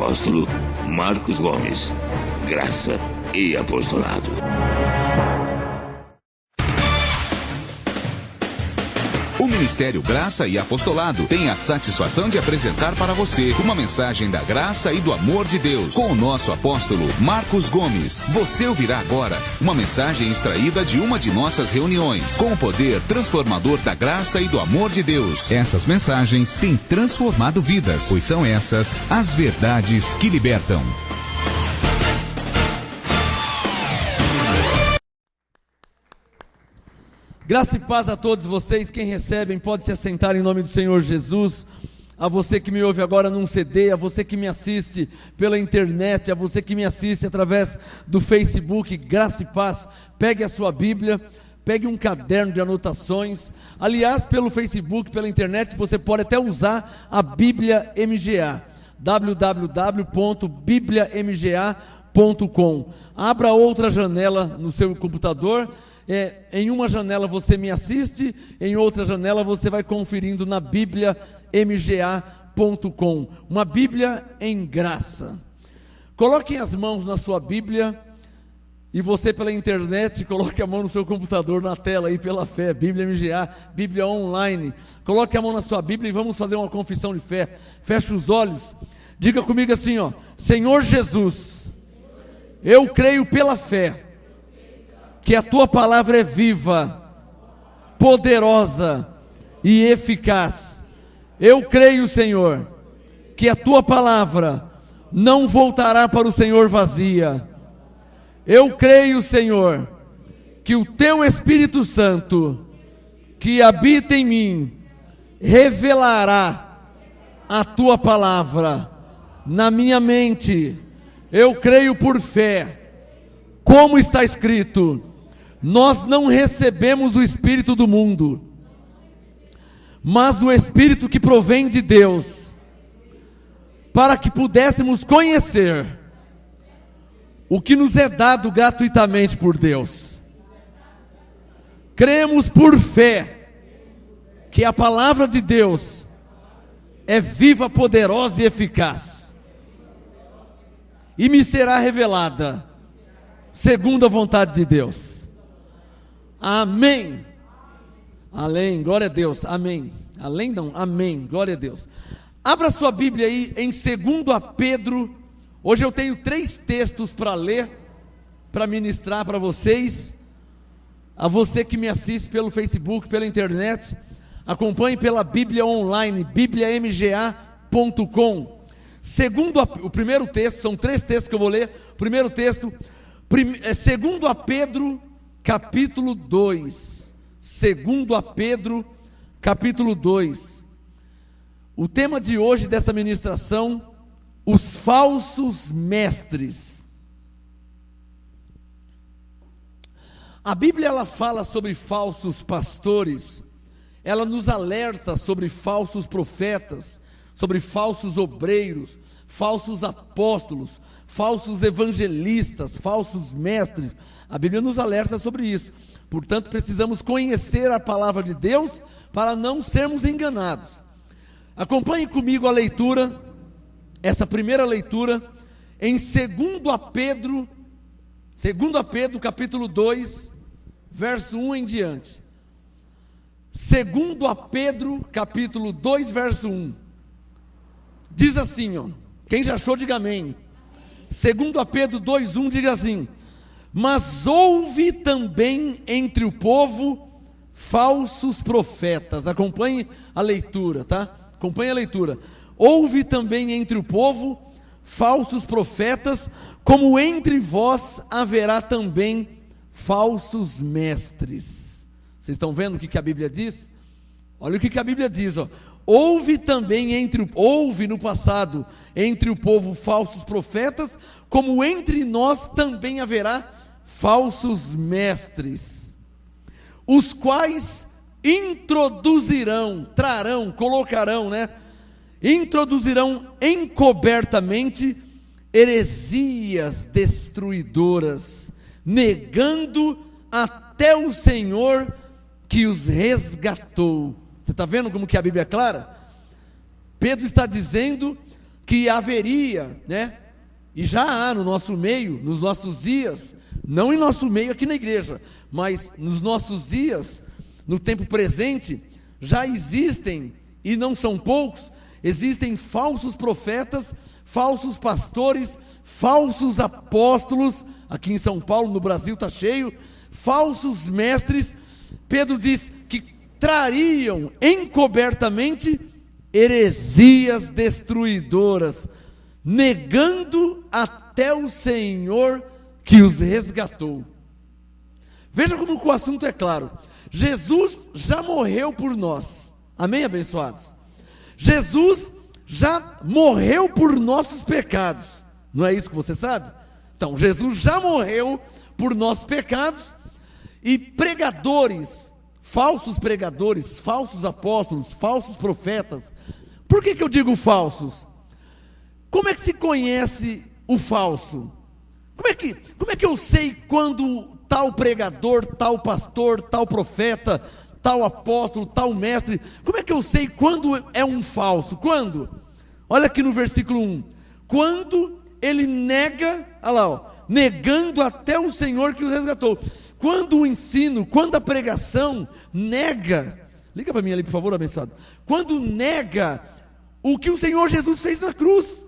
apóstolo Marcos Gomes. Graça e apostolado. O Ministério Graça e Apostolado tem a satisfação de apresentar para você uma mensagem da graça e do amor de Deus com o nosso apóstolo Marcos Gomes. Você ouvirá agora uma mensagem extraída de uma de nossas reuniões com o poder transformador da graça e do amor de Deus. Essas mensagens têm transformado vidas, pois são essas as verdades que libertam. Graça e paz a todos vocês. Quem recebem pode se assentar em nome do Senhor Jesus. A você que me ouve agora num CD, a você que me assiste pela internet, a você que me assiste através do Facebook, graça e paz. Pegue a sua Bíblia, pegue um caderno de anotações. Aliás, pelo Facebook, pela internet, você pode até usar a Bíblia MGA, www.bibliamga.com. Abra outra janela no seu computador. Em uma janela você me assiste, em outra janela você vai conferindo na bibliamga.com. Uma Bíblia em graça. Coloquem as mãos na sua Bíblia, e você pela internet, coloque a mão no seu computador, na tela aí, pela fé, Bíblia MGA, Bíblia online. Coloque a mão na sua Bíblia e vamos fazer uma confissão de fé. Feche os olhos, diga comigo assim, ó: Senhor Jesus, eu creio pela fé que a tua palavra é viva, poderosa e eficaz. Eu creio, Senhor, que a tua palavra não voltará para o Senhor vazia. Eu creio, Senhor, que o teu Espírito Santo, que habita em mim, revelará a tua palavra na minha mente. Eu creio por fé, como está escrito: nós não recebemos o espírito do mundo, mas o espírito que provém de Deus, para que pudéssemos conhecer o que nos é dado gratuitamente por Deus. Cremos por fé que a palavra de Deus é viva, poderosa e eficaz, e me será revelada segundo a vontade de Deus. Amém. Além, glória a Deus, amém. Além não, amém, glória a Deus. Abra sua Bíblia aí em 2 Pedro. Hoje eu tenho 3 textos para ler, para ministrar para vocês. A você que me assiste pelo Facebook, pela internet, acompanhe pela Bíblia online, bibliamga.com. O primeiro texto, são 3 textos que eu vou ler. O primeiro texto é 2 Pedro, capítulo 2. 2 Pedro, capítulo 2. O tema de hoje desta ministração: os falsos mestres. A Bíblia, ela fala sobre falsos pastores, ela nos alerta sobre falsos profetas, sobre falsos obreiros, falsos apóstolos, falsos evangelistas, falsos mestres. A Bíblia nos alerta sobre isso. Portanto, precisamos conhecer a palavra de Deus para não sermos enganados. Acompanhe comigo a leitura, essa primeira leitura, em 2 Pedro capítulo 2, verso 1 em diante. 2 Pedro capítulo 2, verso 1. Diz assim, ó, quem já achou, diga amém. 2 Pedro 2:1 diz assim: mas houve também entre o povo falsos profetas. Acompanhe a leitura, tá? Acompanhe a leitura. Houve também entre o povo falsos profetas, como entre vós haverá também falsos mestres. Vocês estão vendo o que a Bíblia diz? Olha o que a Bíblia diz, ó. Houve no passado entre o povo falsos profetas, como entre nós também haverá falsos mestres, os quais introduzirão encobertamente heresias destruidoras, negando até o Senhor que os resgatou. Você está vendo como que a Bíblia é clara? Pedro está dizendo que haveria, né? E já há no nosso meio, nos nossos dias, não em nosso meio aqui na igreja, mas nos nossos dias, no tempo presente, já existem, e não são poucos, existem falsos profetas, falsos pastores, falsos apóstolos. Aqui em São Paulo, no Brasil está cheio, falsos mestres. Pedro diz que trariam encobertamente heresias destruidoras, negando até o Senhor que os resgatou. Veja como o assunto é claro. Jesus já morreu por nós. Amém, abençoados? Jesus já morreu por nossos pecados. Não é isso que você sabe? Então, Jesus já morreu por nossos pecados. E pregadores, falsos apóstolos, falsos profetas. Por que eu digo falsos? Como é que se conhece o falso? Como é que eu sei quando tal pregador, tal pastor, tal profeta, tal apóstolo, tal mestre, como é que eu sei quando é um falso? Quando? Olha aqui no versículo 1. Quando ele nega, olha lá, ó, negando até o Senhor que os resgatou. Quando o ensino, quando a pregação nega, liga para mim ali por favor, abençoado. Quando nega o que o Senhor Jesus fez na cruz.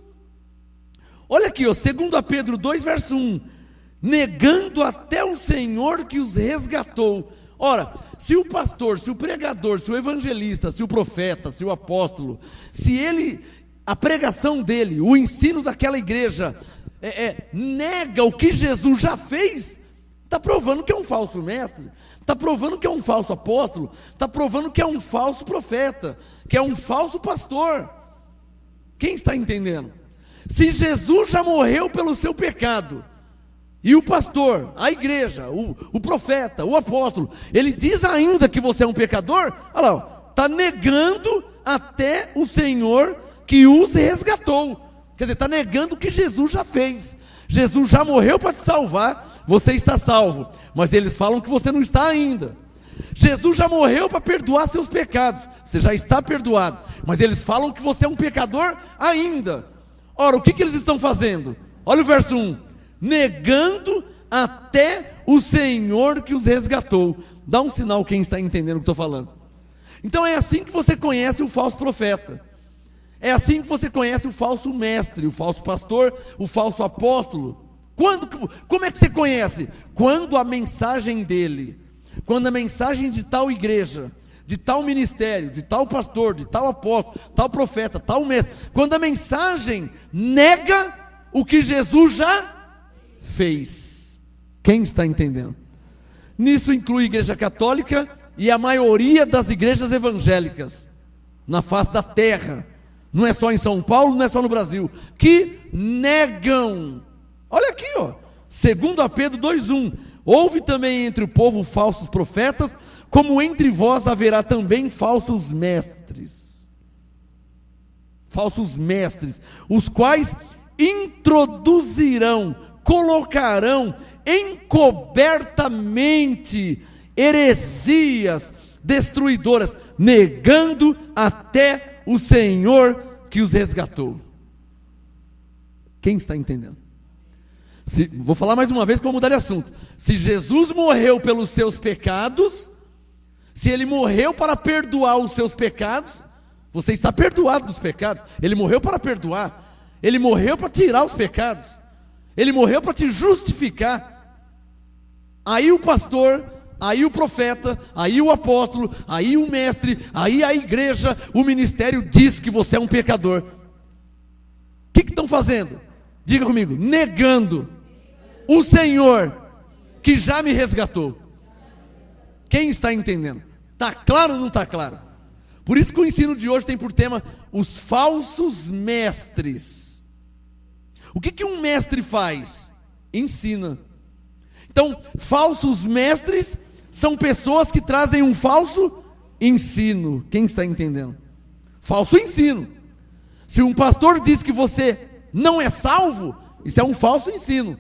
Olha aqui, ó, 2 Pedro 2, verso 1. Negando até o Senhor que os resgatou. Ora, se o pastor, se o pregador, se o evangelista, se o profeta, se o apóstolo, se ele, a pregação dele, o ensino daquela igreja, nega o que Jesus já fez, está provando que é um falso mestre, está provando que é um falso apóstolo, está provando que é um falso profeta, que é um falso pastor. Quem está entendendo? Se Jesus já morreu pelo seu pecado, e o pastor, a igreja, o profeta, o apóstolo, ele diz ainda que você é um pecador, olha lá, está negando até o Senhor que os resgatou. Quer dizer, está negando o que Jesus já fez. Jesus já morreu para te salvar, você está salvo, mas eles falam que você não está ainda. Jesus já morreu para perdoar seus pecados, você já está perdoado, mas eles falam que você é um pecador ainda. Ora, o que eles estão fazendo? Olha o verso 1. Negando até o Senhor que os resgatou. Dá um sinal quem está entendendo o que estou falando. Então é assim que você conhece o falso profeta. É assim que você conhece o falso mestre, o falso pastor, o falso apóstolo. Como é que você conhece? Quando a mensagem dele, quando a mensagem de tal igreja, de tal ministério, de tal pastor, de tal apóstolo, tal profeta, tal mestre, quando a mensagem nega o que Jesus já fez. Quem está entendendo? Nisso inclui a igreja católica e a maioria das igrejas evangélicas na face da terra. Não é só em São Paulo, não é só no Brasil, que negam. Olha aqui, ó, 2 Pedro 2:1. Houve também entre o povo falsos profetas, como entre vós haverá também falsos mestres. Falsos mestres, os quais introduzirão, colocarão encobertamente heresias destruidoras, negando até o Senhor que os resgatou. Quem está entendendo? Vou falar mais uma vez para mudar de assunto. Se Jesus morreu pelos seus pecados, se ele morreu para perdoar os seus pecados, você está perdoado dos pecados. Ele morreu para perdoar, ele morreu para tirar os pecados, ele morreu para te justificar. Aí o pastor, aí o profeta, aí o apóstolo, aí o mestre, aí a igreja, o ministério diz que você é um pecador. O que estão fazendo? Diga comigo, negando o Senhor que já me resgatou. Quem está entendendo? Está claro ou não está claro? Por isso que o ensino de hoje tem por tema os falsos mestres. O que um mestre faz? Ensina. Então, falsos mestres são pessoas que trazem um falso ensino. Quem está entendendo? Falso ensino. Se um pastor diz que você não é salvo, isso é um falso ensino.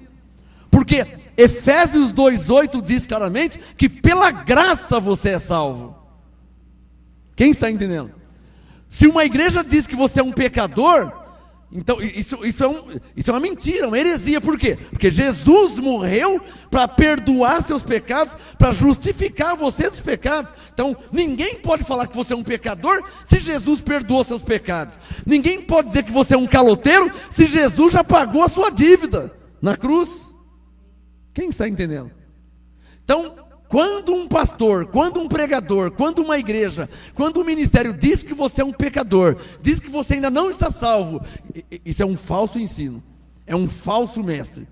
Porque Efésios 2:8 diz claramente que pela graça você é salvo. Quem está entendendo? Se uma igreja diz que você é um pecador, Então, isso é uma mentira, uma heresia. Por quê? Porque Jesus morreu para perdoar seus pecados, para justificar você dos pecados. Então, ninguém pode falar que você é um pecador se Jesus perdoou seus pecados. Ninguém pode dizer que você é um caloteiro se Jesus já pagou a sua dívida na cruz. Quem está entendendo? Então, quando um pastor, quando um pregador, quando uma igreja, quando um ministério diz que você é um pecador, diz que você ainda não está salvo, isso é um falso ensino, é um falso mestre.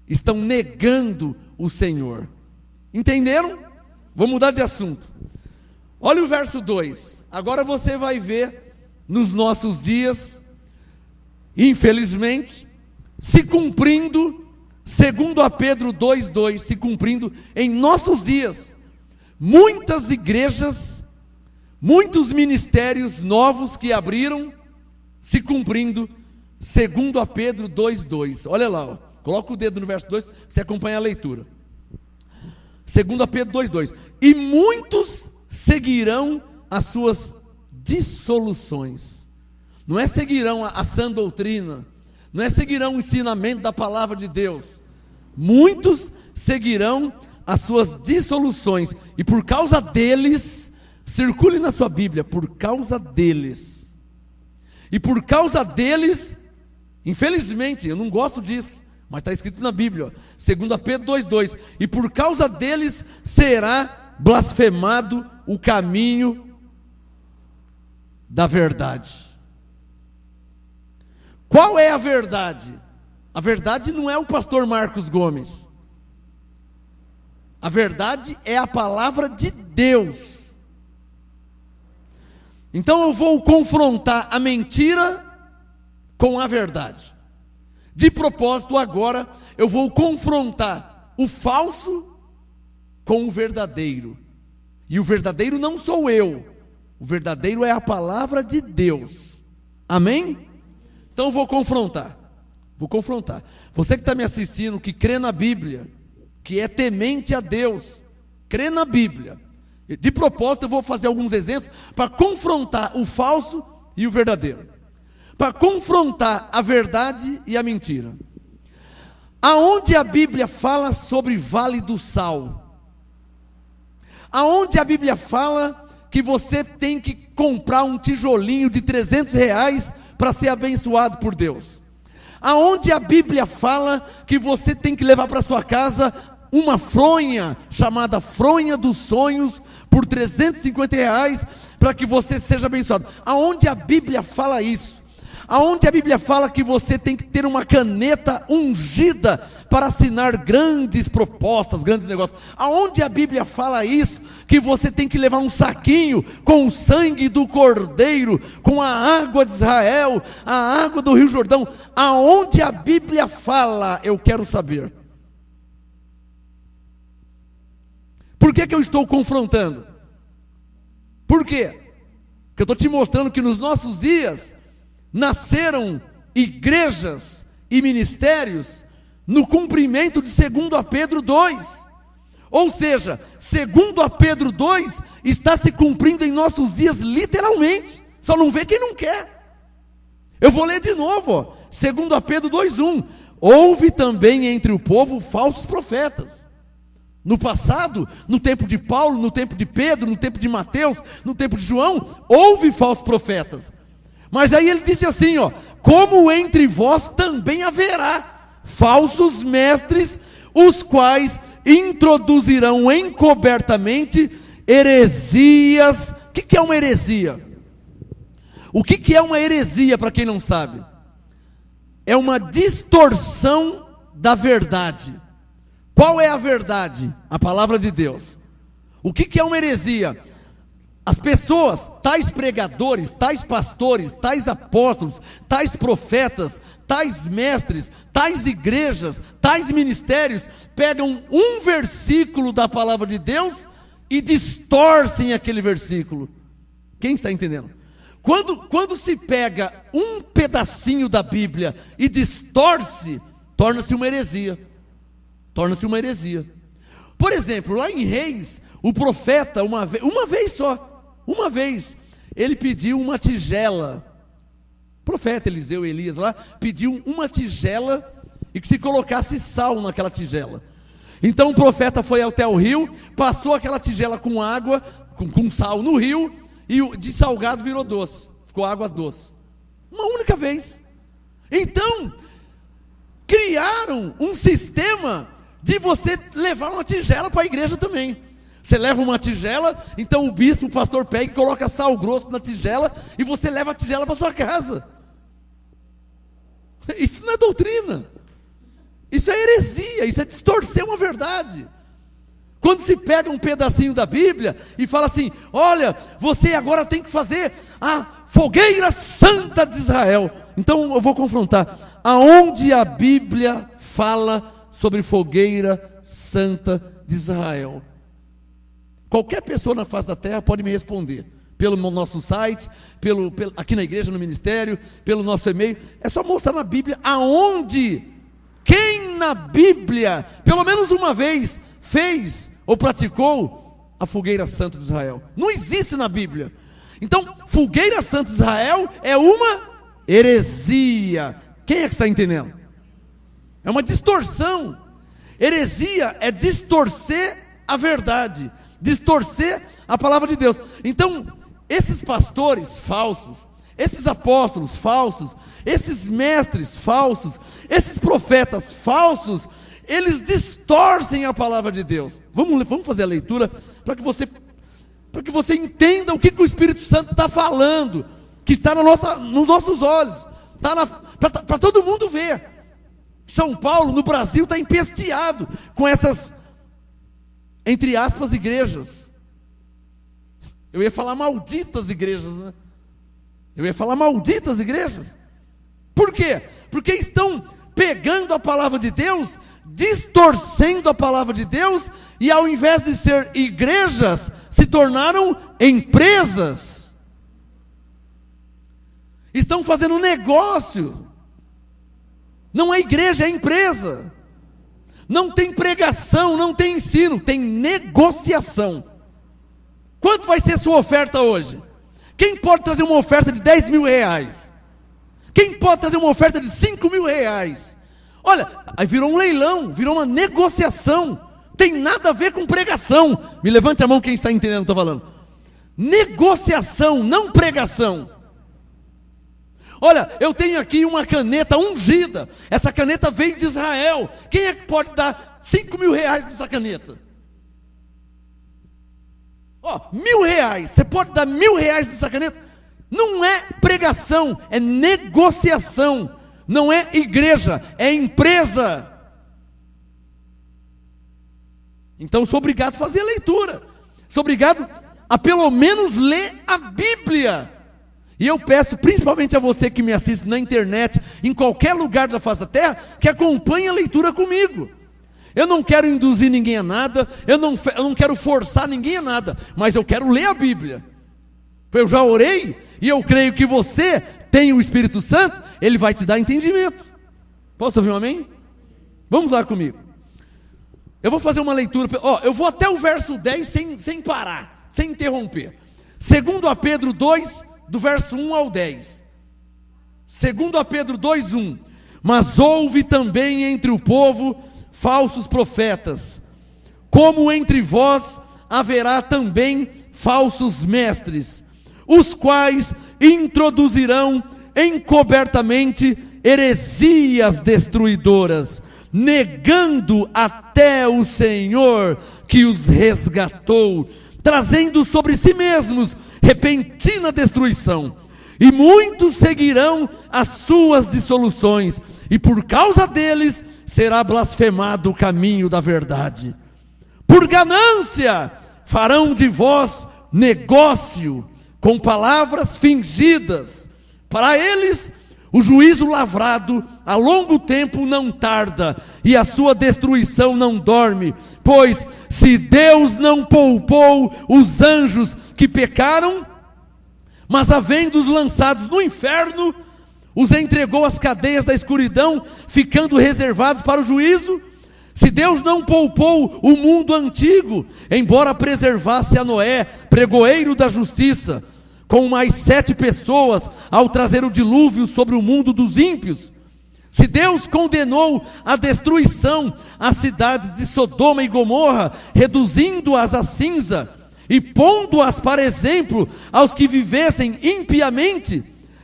Estão negando o Senhor. Entenderam? Vou mudar de assunto. Olha o verso 2. Agora você vai ver nos nossos dias, infelizmente, se cumprindo, segundo a Pedro 2:2, se cumprindo em nossos dias, muitas igrejas, muitos ministérios novos que abriram, se cumprindo, segundo a Pedro 2:2. Olha lá, ó. Coloca o dedo no verso 2, para você acompanhar a leitura. Segundo a Pedro 2:2. E muitos seguirão as suas dissoluções. Não é seguirão a sã doutrina, não é seguirão o ensinamento da palavra de Deus. Muitos seguirão as suas dissoluções, e por causa deles, circule na sua Bíblia, por causa deles, e por causa deles, infelizmente, eu não gosto disso, mas está escrito na Bíblia, segundo a Pedro 2:2, e por causa deles será blasfemado o caminho da verdade. Qual é a verdade? A verdade não é o pastor Marcos Gomes. A verdade é a palavra de Deus. Então eu vou confrontar a mentira com a verdade. De propósito, agora eu vou confrontar o falso com o verdadeiro. E o verdadeiro não sou eu. O verdadeiro é a palavra de Deus. Amém? Então eu vou confrontar. Você que está me assistindo, que crê na Bíblia, que é temente a Deus, crê na Bíblia. De propósito eu vou fazer alguns exemplos para confrontar o falso e o verdadeiro, para confrontar a verdade e a mentira. Aonde a Bíblia fala sobre Vale do Sal? Aonde a Bíblia fala que você tem que comprar um tijolinho de R$300 para ser abençoado por Deus? Aonde a Bíblia fala que você tem que levar para sua casa uma fronha, chamada fronha dos sonhos, por R$350, para que você seja abençoado? Aonde a Bíblia fala isso? Aonde a Bíblia fala que você tem que ter uma caneta ungida para assinar grandes propostas, grandes negócios? Aonde a Bíblia fala isso? Que você tem que levar um saquinho com o sangue do Cordeiro, com a água de Israel, a água do Rio Jordão? Aonde a Bíblia fala? Eu quero saber. Por que eu estou confrontando? Por quê? Porque eu estou te mostrando que nos nossos dias nasceram igrejas e ministérios no cumprimento de segundo a Pedro 2. Ou seja, segundo a Pedro 2 está se cumprindo em nossos dias literalmente. Só não vê quem não quer. Eu vou ler de novo, ó. Segundo a Pedro 2:1. Houve também entre o povo falsos profetas. No passado, no tempo de Paulo, no tempo de Pedro, no tempo de Mateus, no tempo de João, houve falsos profetas. Mas aí ele disse assim, ó: como entre vós também haverá falsos mestres, os quais introduzirão encobertamente heresias. O que é uma heresia? O que é uma heresia, para quem não sabe? É uma distorção da verdade. Qual é a verdade? A palavra de Deus. O que é uma heresia? As pessoas, tais pregadores, tais pastores, tais apóstolos, tais profetas, tais mestres, tais igrejas, tais ministérios, pegam um versículo da palavra de Deus e distorcem aquele versículo. Quem está entendendo? Quando se pega um pedacinho da Bíblia e distorce, torna-se uma heresia. Torna-se uma heresia. Por exemplo, lá em Reis, o profeta, uma vez, ele pediu uma tigela profeta Eliseu e Elias lá, pediu uma tigela e que se colocasse sal naquela tigela. Então o profeta foi até o rio, passou aquela tigela com água, com sal no rio, e de salgado virou doce, ficou água doce. Uma única vez. Então, criaram um sistema de você levar uma tigela para a igreja também. Você leva uma tigela, então o bispo, o pastor pega e coloca sal grosso na tigela, e você leva a tigela para sua casa. Isso não é doutrina. Isso é heresia, isso é distorcer uma verdade. Quando se pega um pedacinho da Bíblia e fala assim: olha, você agora tem que fazer a fogueira santa de Israel. Então eu vou confrontar. Aonde a Bíblia fala sobre fogueira santa de Israel? Qualquer pessoa na face da terra pode me responder. Pelo nosso site, aqui na igreja, no ministério, pelo nosso e-mail. É só mostrar na Bíblia aonde, quem na Bíblia, pelo menos uma vez, fez ou praticou a fogueira santa de Israel. Não existe na Bíblia. Então, fogueira santa de Israel é uma heresia. Quem é que está entendendo? É uma distorção. Heresia é distorcer a verdade, distorcer a palavra de Deus. Então, esses pastores falsos, esses apóstolos falsos, esses mestres falsos, esses profetas falsos, eles distorcem a palavra de Deus. Vamos fazer a leitura para que você entenda o que o Espírito Santo está falando, que está nos nossos olhos, está para todo mundo ver. São Paulo, no Brasil, está empesteado com essas, entre aspas, igrejas. Eu ia falar malditas igrejas, né? Eu ia falar malditas igrejas. Por quê? Porque estão pegando a palavra de Deus, distorcendo a palavra de Deus, e ao invés de ser igrejas, se tornaram empresas. Estão fazendo um negócio. Não é igreja, é empresa. Não tem pregação, não tem ensino, tem negociação. Quanto vai ser sua oferta hoje? Quem pode trazer uma oferta de 10 mil reais? Quem pode trazer uma oferta de 5 mil reais? Olha, aí virou um leilão, virou uma negociação. Tem nada a ver com pregação. Me levante a mão quem está entendendo o que eu estou falando. Negociação, não pregação. Olha, eu tenho aqui uma caneta ungida. Essa caneta veio de Israel. Quem é que pode dar 5 mil reais nessa caneta? R$1.000. Você pode dar R$1.000 nessa caneta? Não é pregação, é negociação. Não é igreja, é empresa. Então sou obrigado a fazer a leitura. Sou obrigado a pelo menos ler a Bíblia. E eu peço principalmente a você que me assiste na internet, em qualquer lugar da face da terra, que acompanhe a leitura comigo. Eu não quero induzir ninguém a nada, eu não quero forçar ninguém a nada, mas eu quero ler a Bíblia. Eu já orei, e eu creio que você tem o Espírito Santo, ele vai te dar entendimento. Posso ouvir um amém? Vamos lá comigo. Eu vou fazer uma leitura, eu vou até o verso 10 sem parar, sem interromper. 2 Pedro 2, do verso 1 ao 10. 2 Pedro 2, 1. Mas houve também entre o povo falsos profetas, como entre vós haverá também falsos mestres, os quais introduzirão encobertamente heresias destruidoras, negando até o Senhor que os resgatou, trazendo sobre si mesmos repentina destruição. E muitos seguirão as suas dissoluções, e por causa deles será blasfemado o caminho da verdade. Por ganância farão de vós negócio com palavras fingidas. Para eles o juízo lavrado a longo tempo não tarda, e a sua destruição não dorme. Pois se Deus não poupou os anjos que pecaram, mas havendo-os lançados no inferno, os entregou às cadeias da escuridão, ficando reservados para o juízo. Se Deus não poupou o mundo antigo, embora preservasse a Noé, pregoeiro da justiça, com mais 7 pessoas ao trazer o dilúvio sobre o mundo dos ímpios. Se Deus condenou a destruição às cidades de Sodoma e Gomorra, reduzindo-as a cinza e pondo-as para exemplo aos que vivessem impiamente,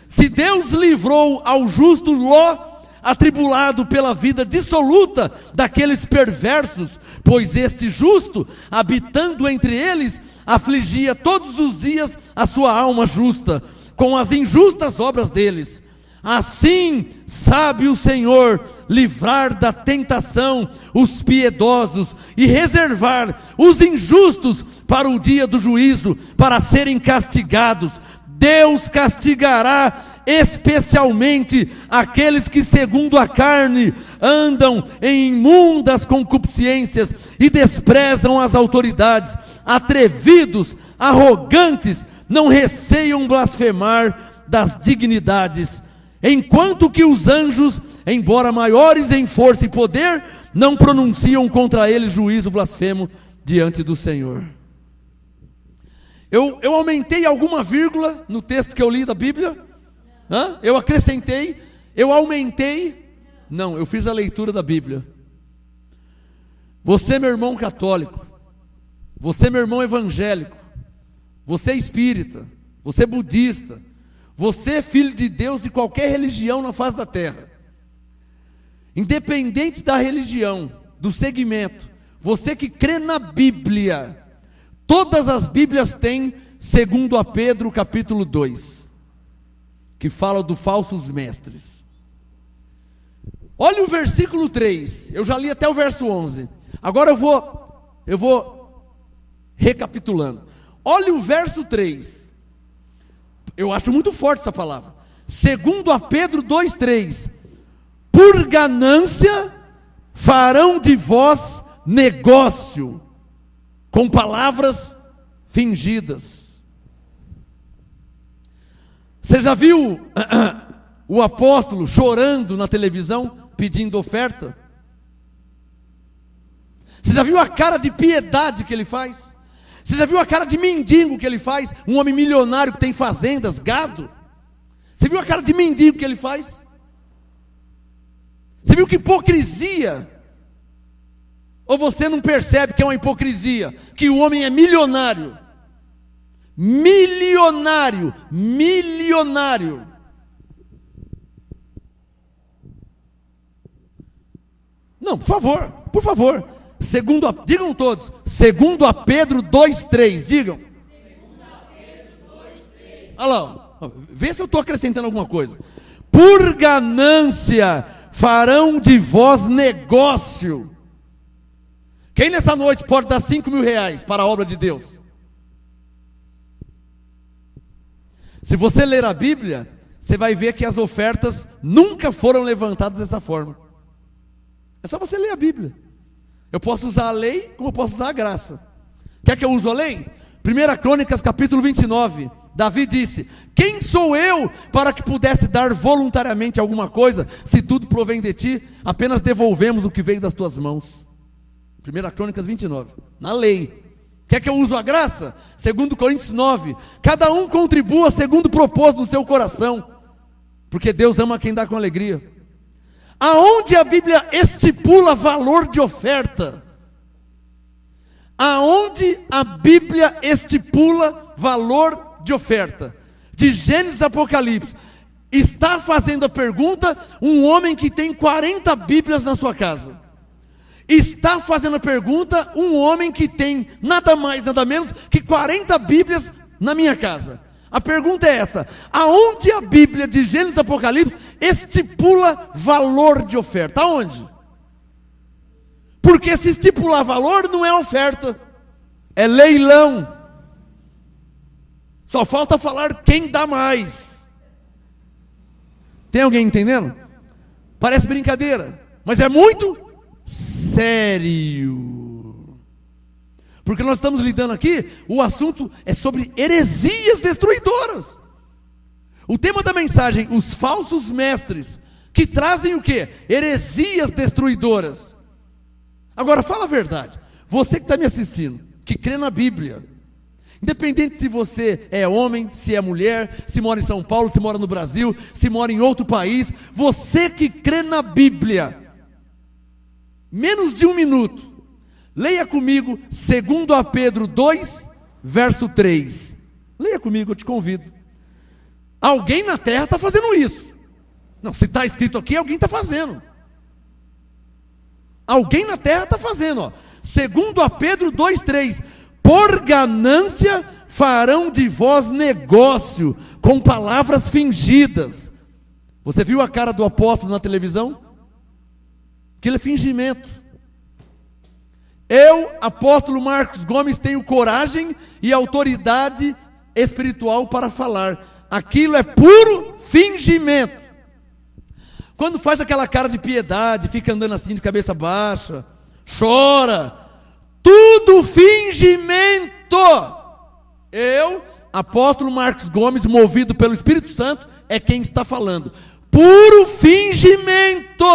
se Deus livrou ao justo Ló, atribulado pela vida dissoluta daqueles perversos, pois este justo, habitando entre eles, afligia todos os dias a sua alma justa, com as injustas obras deles. Assim sabe o Senhor livrar da tentação os piedosos e reservar os injustos para o dia do juízo, para serem castigados. Deus castigará especialmente aqueles que segundo a carne andam em imundas concupiscências e desprezam as autoridades, atrevidos, arrogantes, não receiam blasfemar das dignidades, enquanto que os anjos, embora maiores em força e poder, não pronunciam contra eles juízo blasfemo diante do Senhor. Eu aumentei alguma vírgula no texto que eu li da Bíblia? Eu acrescentei? Eu aumentei? Não, eu fiz a leitura da Bíblia. Você, meu irmão católico, você, meu irmão evangélico, você espírita, você budista, você filho de Deus de qualquer religião na face da terra, independente da religião, do segmento, você que crê na Bíblia, todas as Bíblias têm, segundo a Pedro capítulo 2, que fala dos falsos mestres. Olha o versículo 3, eu já li até o verso 11, agora eu vou recapitulando. Olha o verso 3, eu acho muito forte essa palavra. Segundo a Pedro 2,3: por ganância farão de vós negócio, com palavras fingidas. Você já viu o apóstolo chorando na televisão, pedindo oferta? Você já viu a cara de piedade que ele faz? Você já viu a cara de mendigo que ele faz? Um homem milionário que tem fazendas, gado. Você viu a cara de mendigo que ele faz? Você viu que hipocrisia? Ou você não percebe que é uma hipocrisia? Que o homem é milionário. Milionário. Milionário. Não, por favor, por favor. Digam todos, segundo a Pedro 2,3, digam. Olha lá, ó, vê se eu estou acrescentando alguma coisa. Por ganância farão de vós negócio. Quem nessa noite pode dar 5 mil reais para a obra de Deus? Se você ler a Bíblia, você vai ver que as ofertas nunca foram levantadas dessa forma. É só você ler a Bíblia. Eu posso usar a lei, como eu posso usar a graça. Quer que eu use a lei? 1 Crônicas capítulo 29, Davi disse: quem sou eu para que pudesse dar voluntariamente alguma coisa, se tudo provém de ti, apenas devolvemos o que veio das tuas mãos. 1 Crônicas 29, na lei. Quer que eu use a graça? 2 Coríntios 9, cada um contribua segundo o propósito no seu coração, porque Deus ama quem dá com alegria. Aonde a Bíblia estipula valor de oferta? Aonde a Bíblia estipula valor de oferta? De Gênesis a Apocalipse. Está fazendo a pergunta um homem que tem 40 Bíblias na sua casa. Está fazendo a pergunta um homem que tem nada mais, nada menos que 40 Bíblias na minha casa. A pergunta é essa: aonde a Bíblia de Gênesis e Apocalipse estipula valor de oferta? Aonde? Porque se estipular valor não é oferta, é leilão. Só falta falar quem dá mais. Tem alguém entendendo? Parece brincadeira, mas é muito sério. Porque nós estamos lidando aqui, o assunto é sobre heresias destruidoras. O tema da mensagem, os falsos mestres, que trazem o quê? Heresias destruidoras. Agora fala a verdade, você que está me assistindo, que crê na Bíblia, Independente se você é homem, se é mulher, se mora em São Paulo, se mora no Brasil, se mora em outro país, você que crê na Bíblia, menos de um minuto, leia comigo 2 Pedro 2, verso 3. Leia comigo, eu te convido. Alguém na terra está fazendo isso. Não, se está escrito aqui, alguém está fazendo. Alguém na terra está fazendo, ó. 2 Pedro 2, 3. Por ganância farão de vós negócio com palavras fingidas. Você viu a cara do apóstolo na televisão? Aquilo é fingimento. Eu, apóstolo Marcos Gomes, tenho coragem e autoridade espiritual para falar. Aquilo é puro fingimento. Quando faz aquela cara de piedade, fica andando assim de cabeça baixa, chora, tudo fingimento. Eu, apóstolo Marcos Gomes, movido pelo Espírito Santo, é quem está falando. Puro fingimento.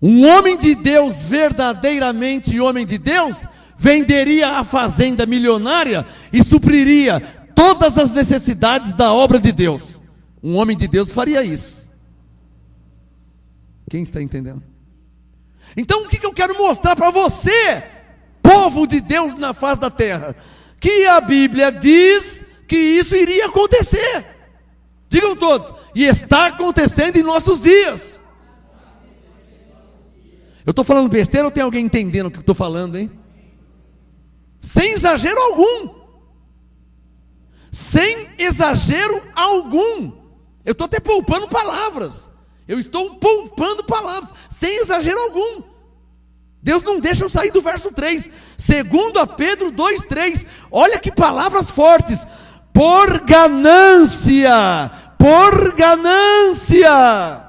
Um homem de Deus, verdadeiramente homem de Deus, venderia a fazenda milionária e supriria todas as necessidades da obra de Deus. Um homem de Deus faria isso. Quem está entendendo? Então o que eu quero mostrar para você, povo de Deus na face da terra? Que a Bíblia diz que isso iria acontecer. Digam todos. E está acontecendo em nossos dias. Eu estou falando besteira ou tem alguém entendendo o que eu estou falando, hein? Sem exagero algum. Sem exagero algum. Eu estou até poupando palavras. Eu estou poupando palavras, sem exagero algum. Deus não deixa eu sair do verso 3. 2 Pedro 2, 3. Olha que palavras fortes. Por ganância. Por ganância.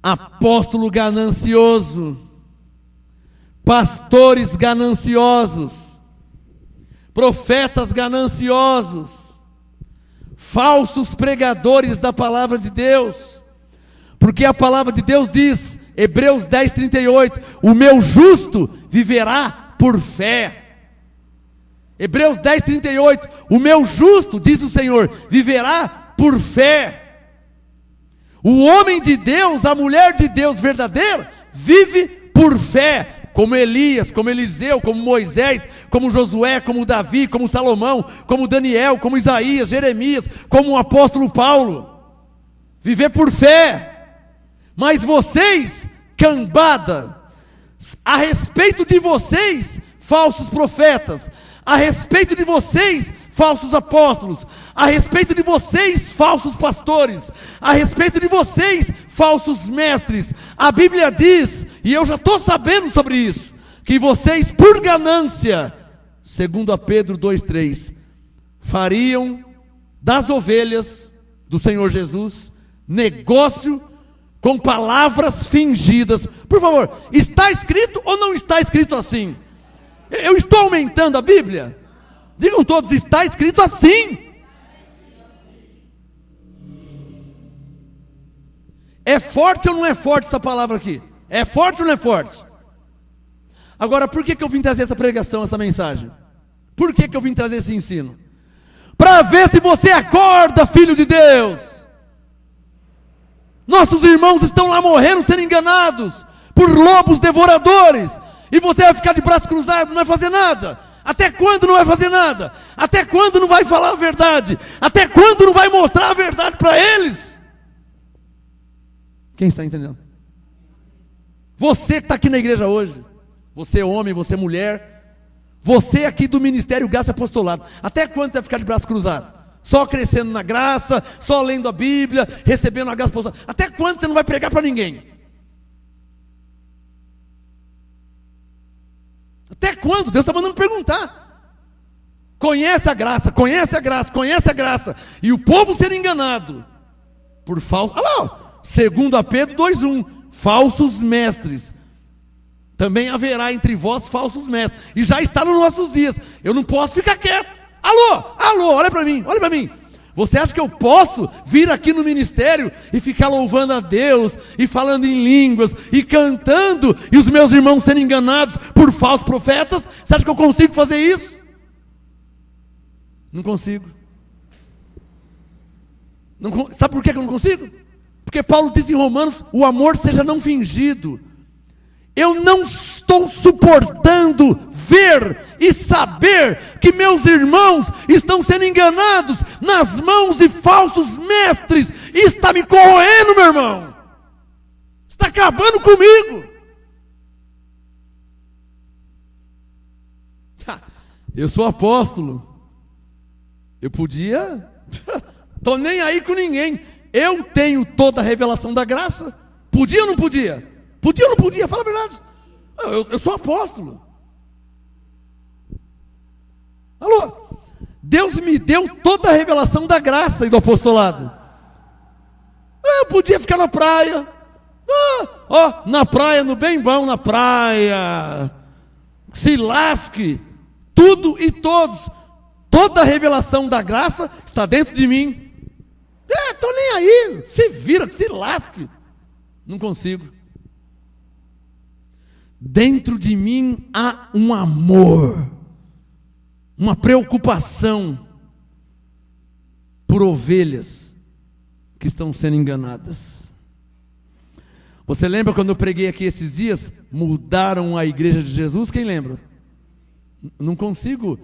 Apóstolo ganancioso. Pastores gananciosos. Profetas gananciosos. Falsos pregadores da palavra de Deus. Porque a palavra de Deus diz, Hebreus 10, 38, o meu justo viverá por fé. Hebreus 10, 38, o meu justo, diz o Senhor, viverá por fé. O homem de Deus, a mulher de Deus verdadeira, vive por fé. Como Elias, como Eliseu, como Moisés, como Josué, como Davi, como Salomão, como Daniel, como Isaías, Jeremias, como o apóstolo Paulo. Viver por fé. Mas vocês, cambada, a respeito de vocês, falsos profetas, a respeito de vocês, falsos apóstolos, a respeito de vocês, falsos pastores, a respeito de vocês, falsos mestres, a Bíblia diz, e eu já estou sabendo sobre isso, que vocês por ganância, 2 Pedro 2,3, fariam das ovelhas do Senhor Jesus negócio com palavras fingidas. Por favor, está escrito ou não está escrito assim? Eu estou aumentando a Bíblia? Digam todos, está escrito assim. É forte ou não é forte essa palavra aqui? É forte ou não é forte? Agora, por que eu vim trazer essa pregação, essa mensagem? Por que eu vim trazer esse ensino? Para ver se você acorda, filho de Deus. Nossos irmãos estão lá morrendo, sendo enganados por lobos devoradores. E você vai ficar de braços cruzados, não vai fazer nada. Até quando não vai fazer nada? Até quando não vai falar a verdade? Até quando não vai mostrar a verdade para eles? Quem está entendendo? Você que está aqui na igreja hoje, você homem, você mulher, você aqui do Ministério Graça e Apostolado, até quando você vai ficar de braço cruzado? Só crescendo na graça, só lendo a Bíblia, recebendo a graça apostolada. Até quando você não vai pregar para ninguém? Até quando? Deus está mandando perguntar. Conhece a graça, conhece a graça, conhece a graça. E o povo sendo enganado por falsos. Olha lá, 2 Pedro 2,1. Falsos mestres. Também haverá entre vós falsos mestres. E já está nos nossos dias. Eu não posso ficar quieto. Alô, alô, olha para mim, olha para mim. Você acha que eu posso vir aqui no ministério e ficar louvando a Deus, e falando em línguas, e cantando, e os meus irmãos sendo enganados por falsos profetas? Você acha que eu consigo fazer isso? Não consigo. Sabe por que eu não consigo? Porque Paulo disse em Romanos, o amor seja não fingido. Eu não estou suportando ver e saber que meus irmãos estão sendo enganados nas mãos de falsos mestres. Isso está me corroendo, meu irmão. Está acabando comigo. Eu sou apóstolo. Eu podia... Estou nem aí com ninguém. Eu tenho toda a revelação da graça. Podia ou não podia? Podia ou não podia? Fala a verdade. Eu sou apóstolo. Alô? Deus me deu toda a revelação da graça e do apostolado. Eu podia ficar na praia. Na praia, no bem bom, na praia. Se lasque. Tudo e todos. Toda a revelação da graça está dentro de mim. Estou nem aí. Se vira, se lasque. Não consigo. Dentro de mim há um amor, uma preocupação por ovelhas que estão sendo enganadas. Você lembra quando eu preguei aqui esses dias? Mudaram a igreja de Jesus? Quem lembra? Eu não consigo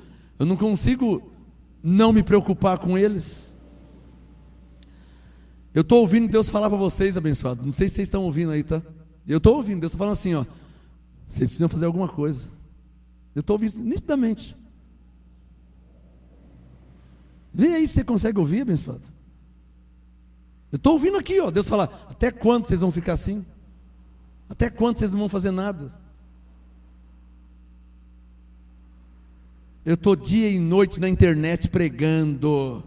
não me preocupar com eles. Eu estou ouvindo Deus falar para vocês, abençoados. Não sei se vocês estão ouvindo aí, tá? Eu estou ouvindo, Deus está falando assim, ó. Vocês precisam fazer alguma coisa. Eu estou ouvindo nitidamente. Vê aí se você consegue ouvir, abençoado. Eu estou ouvindo aqui, ó. Deus fala, até quando vocês vão ficar assim? Até quando vocês não vão fazer nada? Eu estou dia e noite na internet pregando.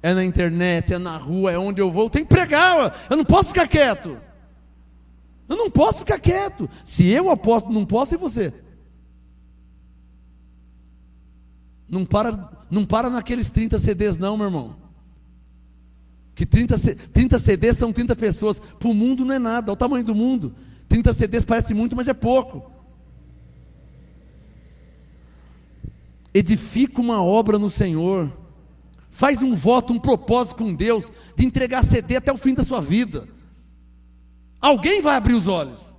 É na internet, é na rua, é onde eu vou. Tem que pregar, eu não posso ficar quieto. Eu não posso ficar quieto. Se eu aposto, não posso, e você? Não para naqueles 30 CDs não, meu irmão. Que 30 CDs são 30 pessoas. Para o mundo não é nada, olha o tamanho do mundo. 30 CDs parece muito, mas é pouco. Edifica uma obra no Senhor. Faz um voto, um propósito com Deus, de entregar CD até o fim da sua vida. Alguém vai abrir os olhos.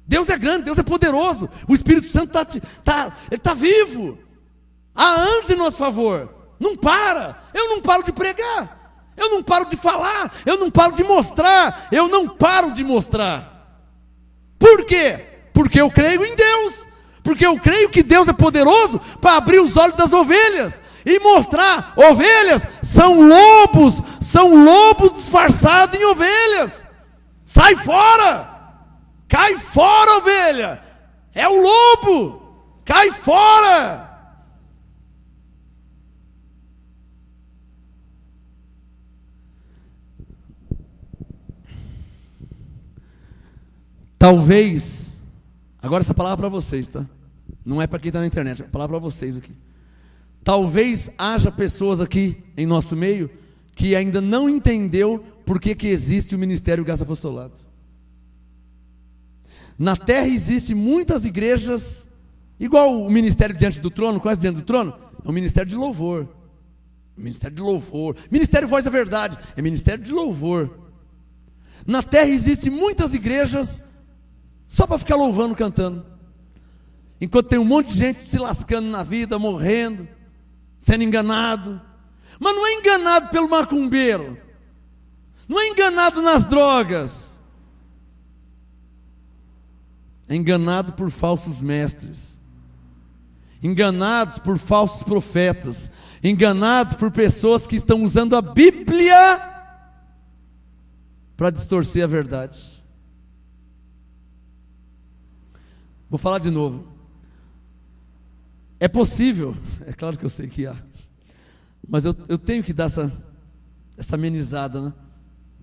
Deus é grande, Deus é poderoso. O Espírito Santo ele está vivo. Há anjos em nosso favor. Não para. Eu não paro de pregar. Eu não paro de falar. Eu não paro de mostrar. Eu não paro de mostrar. Por quê? Porque eu creio em Deus. Porque eu creio que Deus é poderoso para abrir os olhos das ovelhas e mostrar. Ovelhas são lobos disfarçados em ovelhas. Sai fora! Cai fora, ovelha! É o lobo! Cai fora! Talvez, agora essa palavra é para vocês, tá? Não é para quem está na internet, é a palavra para vocês aqui. Talvez haja pessoas aqui em nosso meio que ainda não entendeu por que existe o Ministério Graça e Apostolado. Na terra existem muitas igrejas, igual o Ministério Diante do Trono. Quase Diante do Trono? É um ministério de louvor. Ministério de louvor. Ministério Voz da Verdade. É ministério de louvor. Na terra existem muitas igrejas só para ficar louvando, cantando. Enquanto tem um monte de gente se lascando na vida, morrendo, sendo enganado. Mas não é enganado pelo macumbeiro. Não é enganado nas drogas. É enganado por falsos mestres. Enganados por falsos profetas. Enganados por pessoas que estão usando a Bíblia para distorcer a verdade. Vou falar de novo. É possível, é claro que eu sei que há, mas eu tenho que dar essa amenizada, né?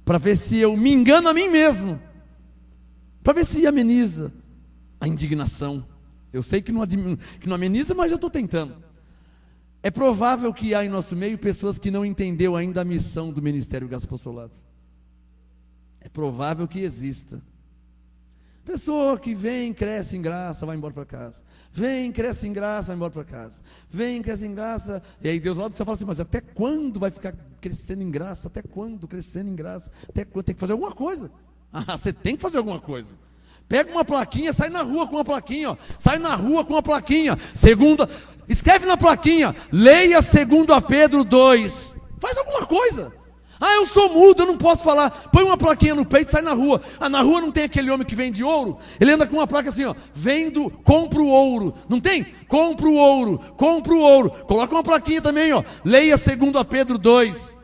Para ver se eu me engano a mim mesmo, para ver se ameniza a indignação. Eu sei que não ameniza, mas eu estou tentando. É provável que há em nosso meio pessoas que não entenderam ainda a missão do Ministério Graça e Apostolado. É provável que exista. Pessoa que vem, cresce em graça, vai embora para casa. Vem, cresce em graça, vai embora para casa. Vem, cresce em graça. E aí Deus lá do céu fala assim, mas até quando vai ficar crescendo em graça? Até quando crescendo em graça? Até quando? Tem que fazer alguma coisa. Ah, você tem que fazer alguma coisa. Pega uma plaquinha, sai na rua com uma plaquinha, ó. Sai na rua com uma plaquinha. Escreve na plaquinha, leia 2 Pedro 2. Faz alguma coisa. Ah, eu sou mudo, eu não posso falar. Põe uma plaquinha no peito e sai na rua. Ah, na rua não tem aquele homem que vende ouro? Ele anda com uma placa assim, ó. Compro ouro. Não tem? Compro ouro, compro ouro. Coloca uma plaquinha também, ó. Leia 2 Pedro 2.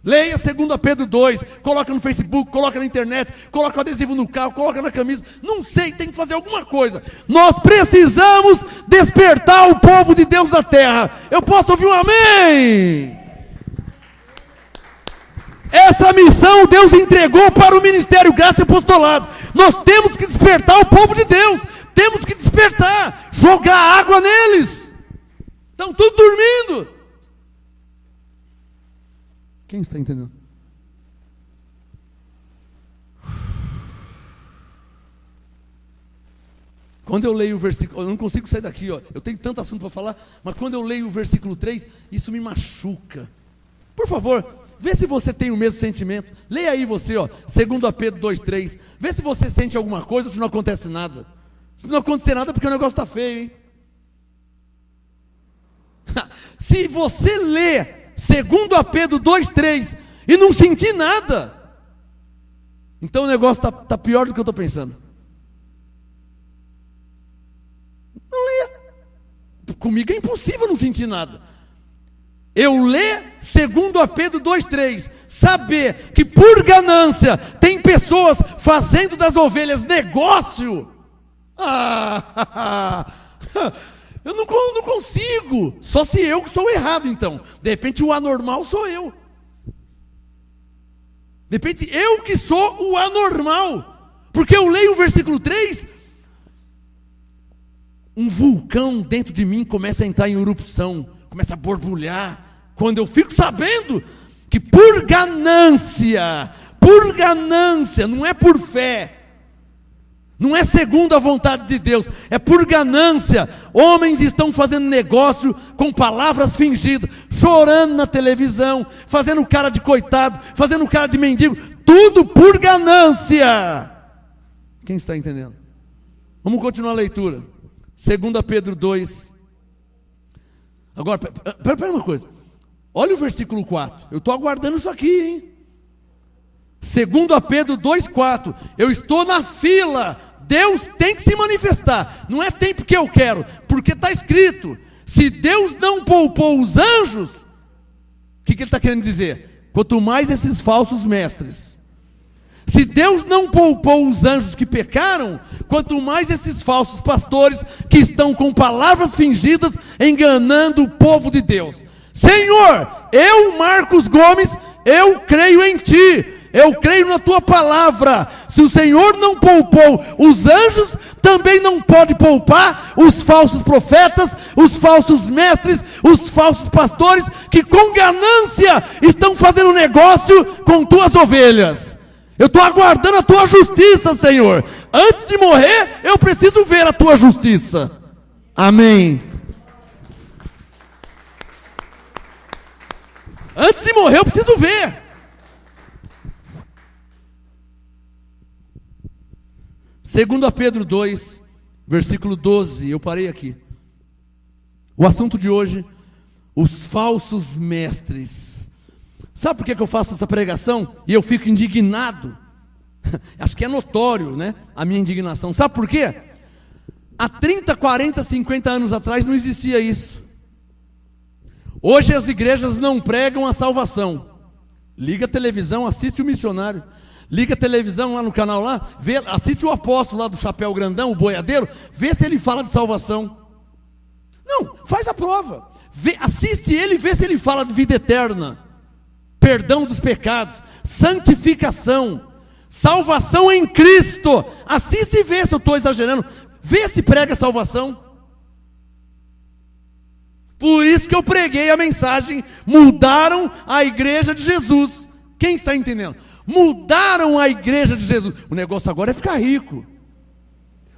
Leia 2 Pedro 2. Coloca no Facebook, coloca na internet, coloca o adesivo no carro, coloca na camisa. Não sei, tem que fazer alguma coisa. Nós precisamos despertar o povo de Deus da terra. Eu posso ouvir um amém? Essa missão Deus entregou para o Ministério Graça e Apostolado. Nós temos que despertar o povo de Deus. Temos que despertar, jogar água neles. Estão tudo dormindo. Quem está entendendo? Quando eu leio o versículo, eu não consigo sair daqui, ó. Eu tenho tanto assunto para falar, mas quando eu leio o versículo 3, isso me machuca. Por favor, vê se você tem o mesmo sentimento. Leia aí você, ó, 2 Pedro 2,3. Vê se você sente alguma coisa, se não acontece nada. Se não acontecer nada, porque o negócio está feio, hein? Se você lê 2 Pedro 2,3 e não sentir nada, então o negócio está pior do que eu estou pensando. Não leia. Comigo é impossível não sentir nada. Eu ler 2 Pedro 2,3, saber que por ganância tem pessoas fazendo das ovelhas negócio. Eu não consigo. Só se eu que sou errado, então. De repente o anormal sou eu. De repente eu que sou o anormal. Porque eu leio o versículo 3, um vulcão dentro de mim começa a entrar em erupção, começa a borbulhar. Quando eu fico sabendo que por ganância, não é por fé, não é segundo a vontade de Deus, é por ganância, homens estão fazendo negócio com palavras fingidas, chorando na televisão, fazendo cara de coitado, fazendo cara de mendigo, tudo por ganância. Quem está entendendo? Vamos continuar a leitura. 2 Pedro 2. Agora, pera uma coisa. Olha o versículo 4. Eu estou aguardando isso aqui, hein? 2 Pedro 2,4. Eu estou na fila. Deus tem que se manifestar. Não é tempo que eu quero, porque está escrito. Se Deus não poupou os anjos, o que ele está querendo dizer? Quanto mais esses falsos mestres. Se Deus não poupou os anjos que pecaram, quanto mais esses falsos pastores que estão com palavras fingidas, enganando o povo de Deus. Senhor, eu, Marcos Gomes, eu creio em Ti, eu creio na Tua palavra. Se o Senhor não poupou os anjos, também não pode poupar os falsos profetas, os falsos mestres, os falsos pastores, que com ganância estão fazendo negócio com Tuas ovelhas. Eu estou aguardando a Tua justiça, Senhor. Antes de morrer, eu preciso ver a Tua justiça. Amém. Antes de morrer eu preciso ver. 2 Pedro 2, versículo 12, eu parei aqui. O assunto de hoje, os falsos mestres. Sabe por que eu faço essa pregação? E eu fico indignado. Acho que é notório, né? A minha indignação. Sabe por quê? Há 30, 40, 50 anos atrás não existia isso. Hoje as igrejas não pregam a salvação. Liga a televisão, assiste o missionário. Liga a televisão lá no canal lá, assiste o apóstolo lá do chapéu grandão, o boiadeiro, vê se ele fala de salvação. Não, faz a prova. Assiste ele e vê se ele fala de vida eterna, perdão dos pecados, santificação, salvação em Cristo. Assiste e vê se eu estou exagerando. Vê se prega salvação. Por isso que eu preguei a mensagem, mudaram a igreja de Jesus. Quem está entendendo? Mudaram a igreja de Jesus. O negócio agora é ficar rico.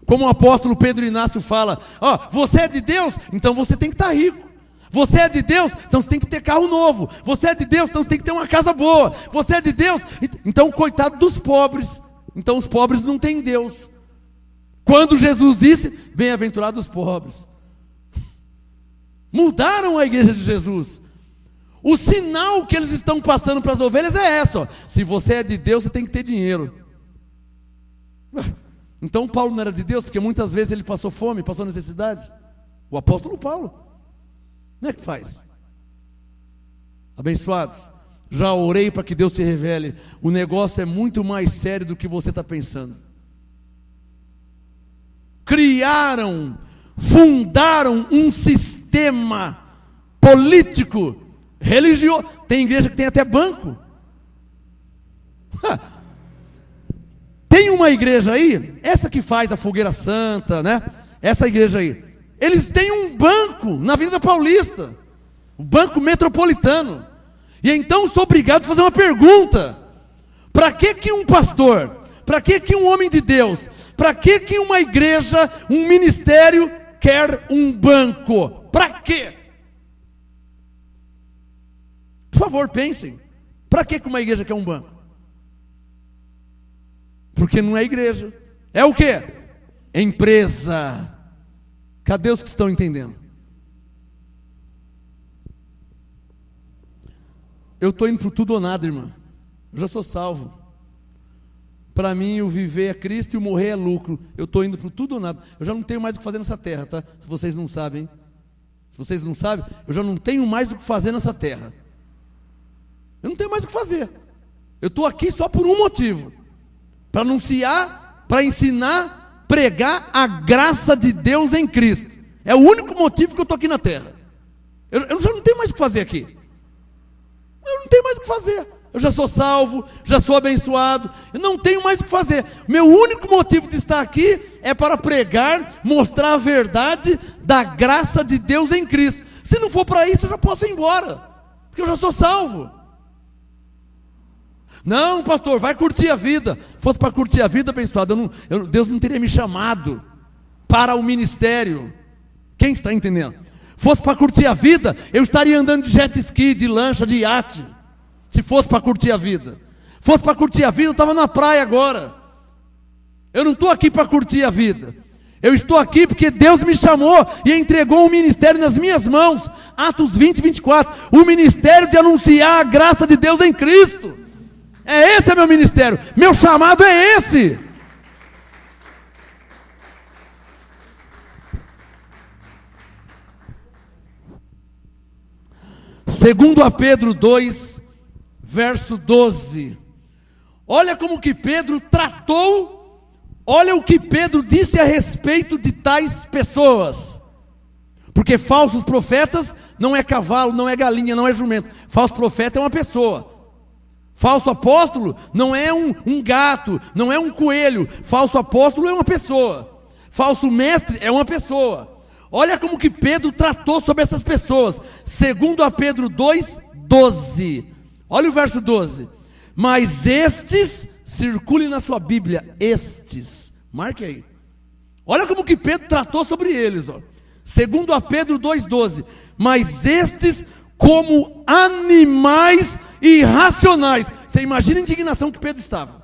Como o apóstolo Pedro Inácio fala, você é de Deus, então você tem que estar rico. Você é de Deus, então você tem que ter carro novo. Você é de Deus, então você tem que ter uma casa boa. Você é de Deus, então coitado dos pobres. Então os pobres não têm Deus. Quando Jesus disse, bem-aventurados os pobres. Mudaram a igreja de Jesus. O sinal que eles estão passando para as ovelhas é essa. Se você é de Deus, você tem que ter dinheiro. Então Paulo não era de Deus, porque muitas vezes ele passou fome, passou necessidade. O apóstolo Paulo. Como é que faz? Abençoados, já orei para que Deus te revele. O negócio é muito mais sério do que você está pensando. Criaram, fundaram um sistema político, religioso. Tem igreja que tem até banco. Tem uma igreja aí, essa que faz a fogueira santa, né? Essa igreja aí. Eles têm um banco na Avenida Paulista, o Banco Metropolitano. E então sou obrigado a fazer uma pergunta: para que um pastor, para que um homem de Deus, para que uma igreja, um ministério quer um banco? Para quê? Por favor, pensem. Para que uma igreja quer um banco? Porque não é igreja. É o quê? Empresa. Cadê os que estão entendendo? Eu estou indo para o tudo ou nada, irmã. Eu já sou salvo. Para mim, o viver é Cristo e o morrer é lucro. Eu estou indo para o tudo ou nada. Eu já não tenho mais o que fazer nessa terra, tá? Se vocês não sabem. Se vocês não sabem, eu já não tenho mais o que fazer nessa terra. Eu não tenho mais o que fazer. Eu estou aqui só por um motivo. Para anunciar, para ensinar, pregar a graça de Deus em Cristo. É o único motivo que eu estou aqui na terra. Eu já não tenho mais o que fazer aqui. Eu não tenho mais o que fazer. Eu já sou salvo, já sou abençoado. Eu não tenho mais o que fazer. Meu único motivo de estar aqui é para pregar, mostrar a verdade da graça de Deus em Cristo. Se não for para isso, eu já posso ir embora, porque eu já sou salvo. Não, pastor, vai curtir a vida. Se fosse para curtir a vida, abençoado, Deus não teria me chamado para o ministério. Quem está entendendo? Fosse para curtir a vida, eu estaria andando de jet ski, de lancha, de iate. Se fosse para curtir a vida. Fosse para curtir a vida, eu estava na praia agora. Eu não estou aqui para curtir a vida. Eu estou aqui porque Deus me chamou e entregou um ministério nas minhas mãos. Atos 20, 24. O ministério de anunciar a graça de Deus em Cristo. Esse é meu ministério. Meu chamado é esse. Segundo a Pedro 2, verso 12. Olha como que Pedro tratou, olha o que Pedro disse a respeito de tais pessoas. Porque falsos profetas não é cavalo, não é galinha, não é jumento. Falso profeta é uma pessoa. Falso apóstolo não é um gato, não é um coelho. Falso apóstolo é uma pessoa. Falso mestre é uma pessoa. Olha como que Pedro tratou sobre essas pessoas. Segundo a Pedro 2, 12. Olha o verso 12. Mas estes, circule na sua Bíblia, estes. Marque aí. Olha como que Pedro tratou sobre eles. Segundo a Pedro 2, 12. Mas estes, como animais irracionais. Você imagina a indignação que Pedro estava.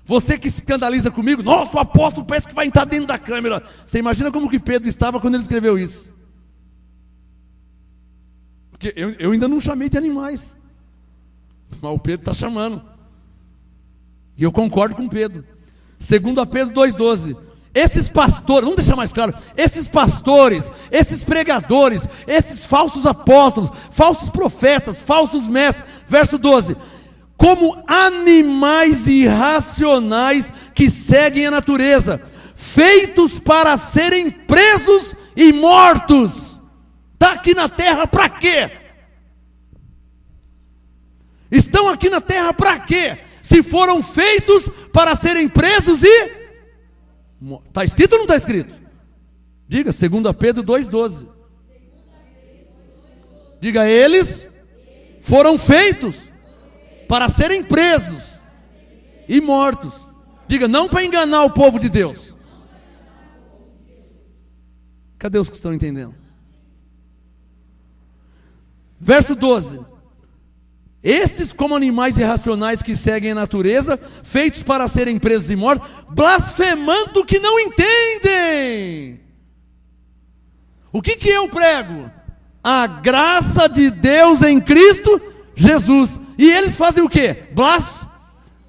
Você que se escandaliza comigo, nossa, o apóstolo parece que vai entrar dentro da câmera. Você imagina como que Pedro estava quando ele escreveu isso? Porque eu ainda não chamei de animais, mas o Pedro está chamando. E eu concordo com Pedro. Segundo a Pedro 2,12. Esses pastores, vamos deixar mais claro, esses pastores, esses pregadores, esses falsos apóstolos, falsos profetas, falsos mestres, verso 12, como animais irracionais que seguem a natureza, feitos para serem presos e mortos. Está aqui na terra para quê? Estão aqui na terra para quê? Se foram feitos para serem presos e... Está escrito ou não está escrito? Diga, segundo a Pedro 2,12. Diga, eles foram feitos para serem presos e mortos. Diga, não para enganar o povo de Deus. Cadê os que estão entendendo? Verso 12. Estes, como animais irracionais que seguem a natureza, feitos para serem presos e mortos, blasfemando que não entendem. O que eu prego? A graça de Deus em Cristo Jesus. E eles fazem o quê?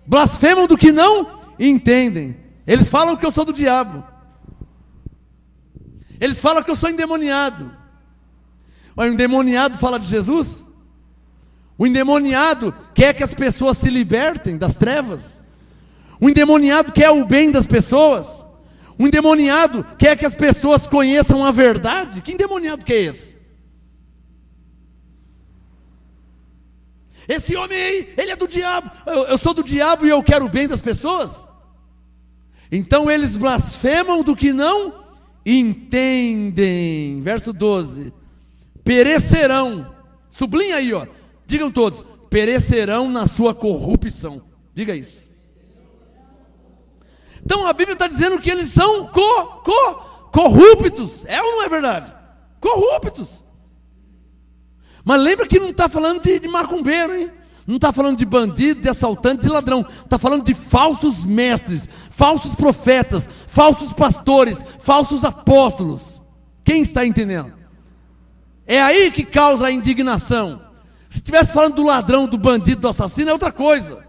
Blasfemam do que não entendem. Eles falam que eu sou do diabo. Eles falam que eu sou endemoniado. Mas o endemoniado fala de Jesus? O endemoniado quer que as pessoas se libertem das trevas. O endemoniado quer o bem das pessoas. O endemoniado quer que as pessoas conheçam a verdade. Que endemoniado que é esse? Esse homem aí, ele é do diabo. Eu sou do diabo e eu quero o bem das pessoas? Então eles blasfemam do que não entendem. Verso 12. Perecerão. Sublinha aí, ó. Digam todos. Perecerão na sua corrupção. Diga isso. Então a Bíblia está dizendo que eles são corruptos. É ou não é verdade? Corruptos. Mas lembra que não está falando de macumbeiro, hein? Não está falando de bandido, de assaltante, de ladrão. Está falando de falsos mestres, falsos profetas, falsos pastores, falsos apóstolos. Quem está entendendo? É aí que causa a indignação. Se estivesse falando do ladrão, do bandido, do assassino, é outra coisa.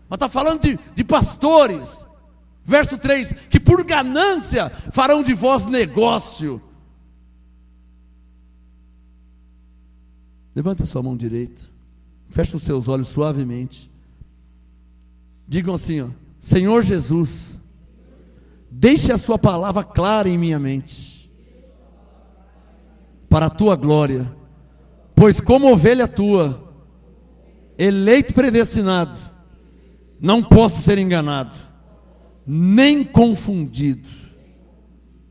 Mas está falando de pastores. Verso 3, que por ganância farão de vós negócio. Levanta sua mão direita. Feche os seus olhos suavemente. Digam assim, ó: Senhor Jesus, deixe a sua palavra clara em minha mente, para a tua glória. Pois como ovelha tua, eleito e predestinado, não posso ser enganado, nem confundido.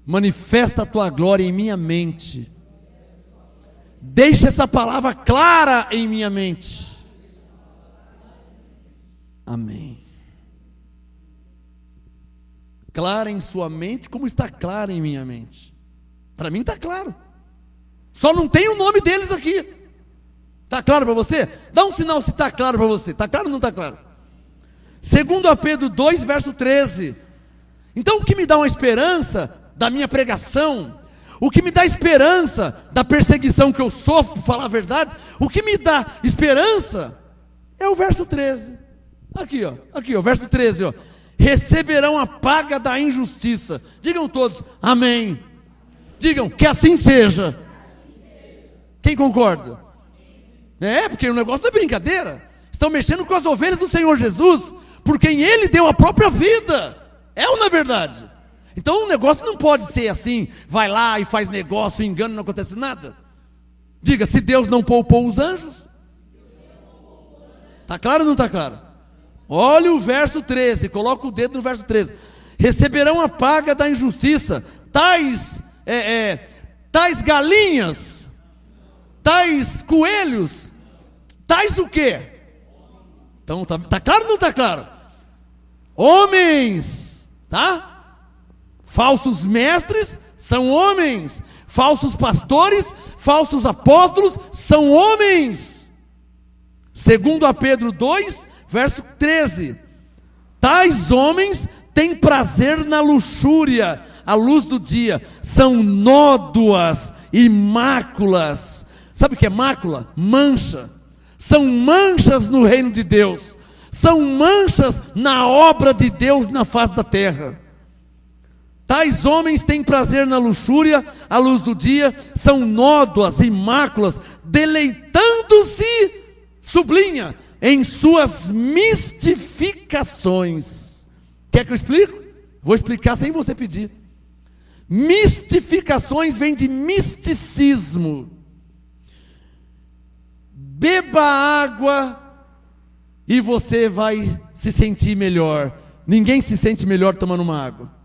Manifesta a tua glória em minha mente. Deixa essa palavra clara em minha mente. Amém. Clara em sua mente, como está clara em minha mente? Para mim está claro. Só não tem o nome deles aqui. Está claro para você? Dá um sinal se está claro para você. Está claro ou não está claro? Segundo a Pedro 2, verso 13. Então o que me dá uma esperança da minha pregação, o que me dá esperança da perseguição que eu sofro, por falar a verdade, o que me dá esperança é o verso 13. Aqui, ó, verso 13, ó. Receberão a paga da injustiça. Digam todos, amém. Digam, que assim seja. Quem concorda? Porque o negócio não é brincadeira. Estão mexendo com as ovelhas do Senhor Jesus, por quem Ele deu a própria vida. É ou não é verdade? Então o negócio não pode ser assim, vai lá e faz negócio, engano, não acontece nada. Diga, se Deus não poupou os anjos. Está claro ou não está claro? Olha o verso 13, coloca o dedo no verso 13. Receberão a paga da injustiça, tais galinhas, tais coelhos, tais o quê? Então tá claro ou não está claro? Homens, tá? Falsos mestres são homens, falsos pastores, falsos apóstolos são homens. Segundo a Pedro 2, verso 13. Tais homens têm prazer na luxúria, à luz do dia, são nódoas e máculas. Sabe o que é mácula? Mancha. São manchas no reino de Deus, são manchas na obra de Deus na face da terra. Tais homens têm prazer na luxúria, à luz do dia, são nódoas e máculas, deleitando-se, sublinha, em suas mistificações. Quer que eu explique? Vou explicar sem você pedir. Mistificações vem de misticismo. Beba água e você vai se sentir melhor. Ninguém se sente melhor tomando uma água.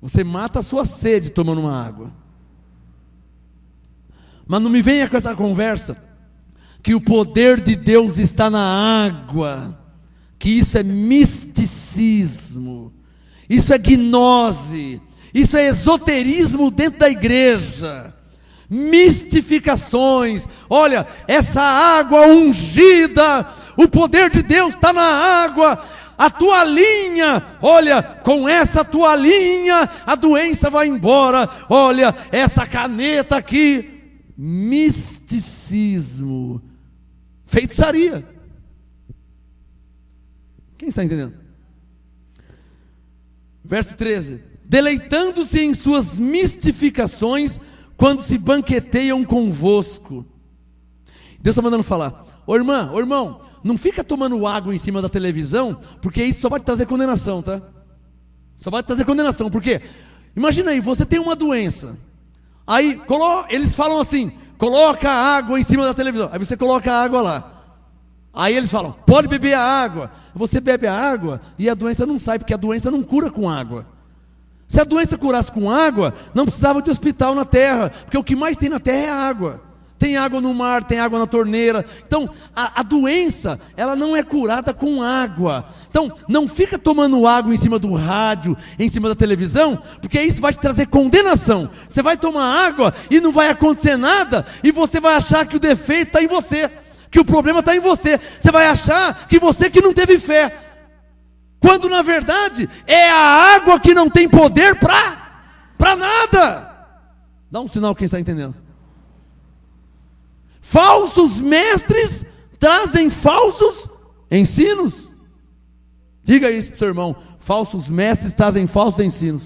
Você mata a sua sede tomando uma água. Mas não me venha com essa conversa que o poder de Deus está na água, que isso é misticismo, isso é gnose, isso é esoterismo dentro da igreja, mistificações. Olha, essa água ungida, o poder de Deus está na água. A toalhinha, olha, com essa toalhinha a doença vai embora. Olha, essa caneta aqui, misticismo, feitiçaria. Quem está entendendo? Verso 13: deleitando-se em suas mistificações, quando se banqueteiam convosco. Deus está mandando falar: ô irmã, ô irmão, não fica tomando água em cima da televisão, porque isso só vai te trazer condenação, tá? Só vai te trazer condenação, porque imagina aí, você tem uma doença, aí eles falam assim: coloca a água em cima da televisão, aí você coloca a água lá, aí eles falam: pode beber a água. Você bebe a água e a doença não sai, porque a doença não cura com água. Se a doença curasse com água, não precisava de hospital na terra, porque o que mais tem na terra é água. Tem água no mar, tem água na torneira. Então, a doença, ela não é curada com água. Então, não fica tomando água em cima do rádio, em cima da televisão, porque isso vai te trazer condenação. Você vai tomar água e não vai acontecer nada, e você vai achar que o defeito está em você, que o problema está em você. Você vai achar que você que não teve fé, quando na verdade é a água que não tem poder para nada. Dá um sinal quem está entendendo. Falsos mestres trazem falsos ensinos. Diga isso para o seu irmão: falsos mestres trazem falsos ensinos.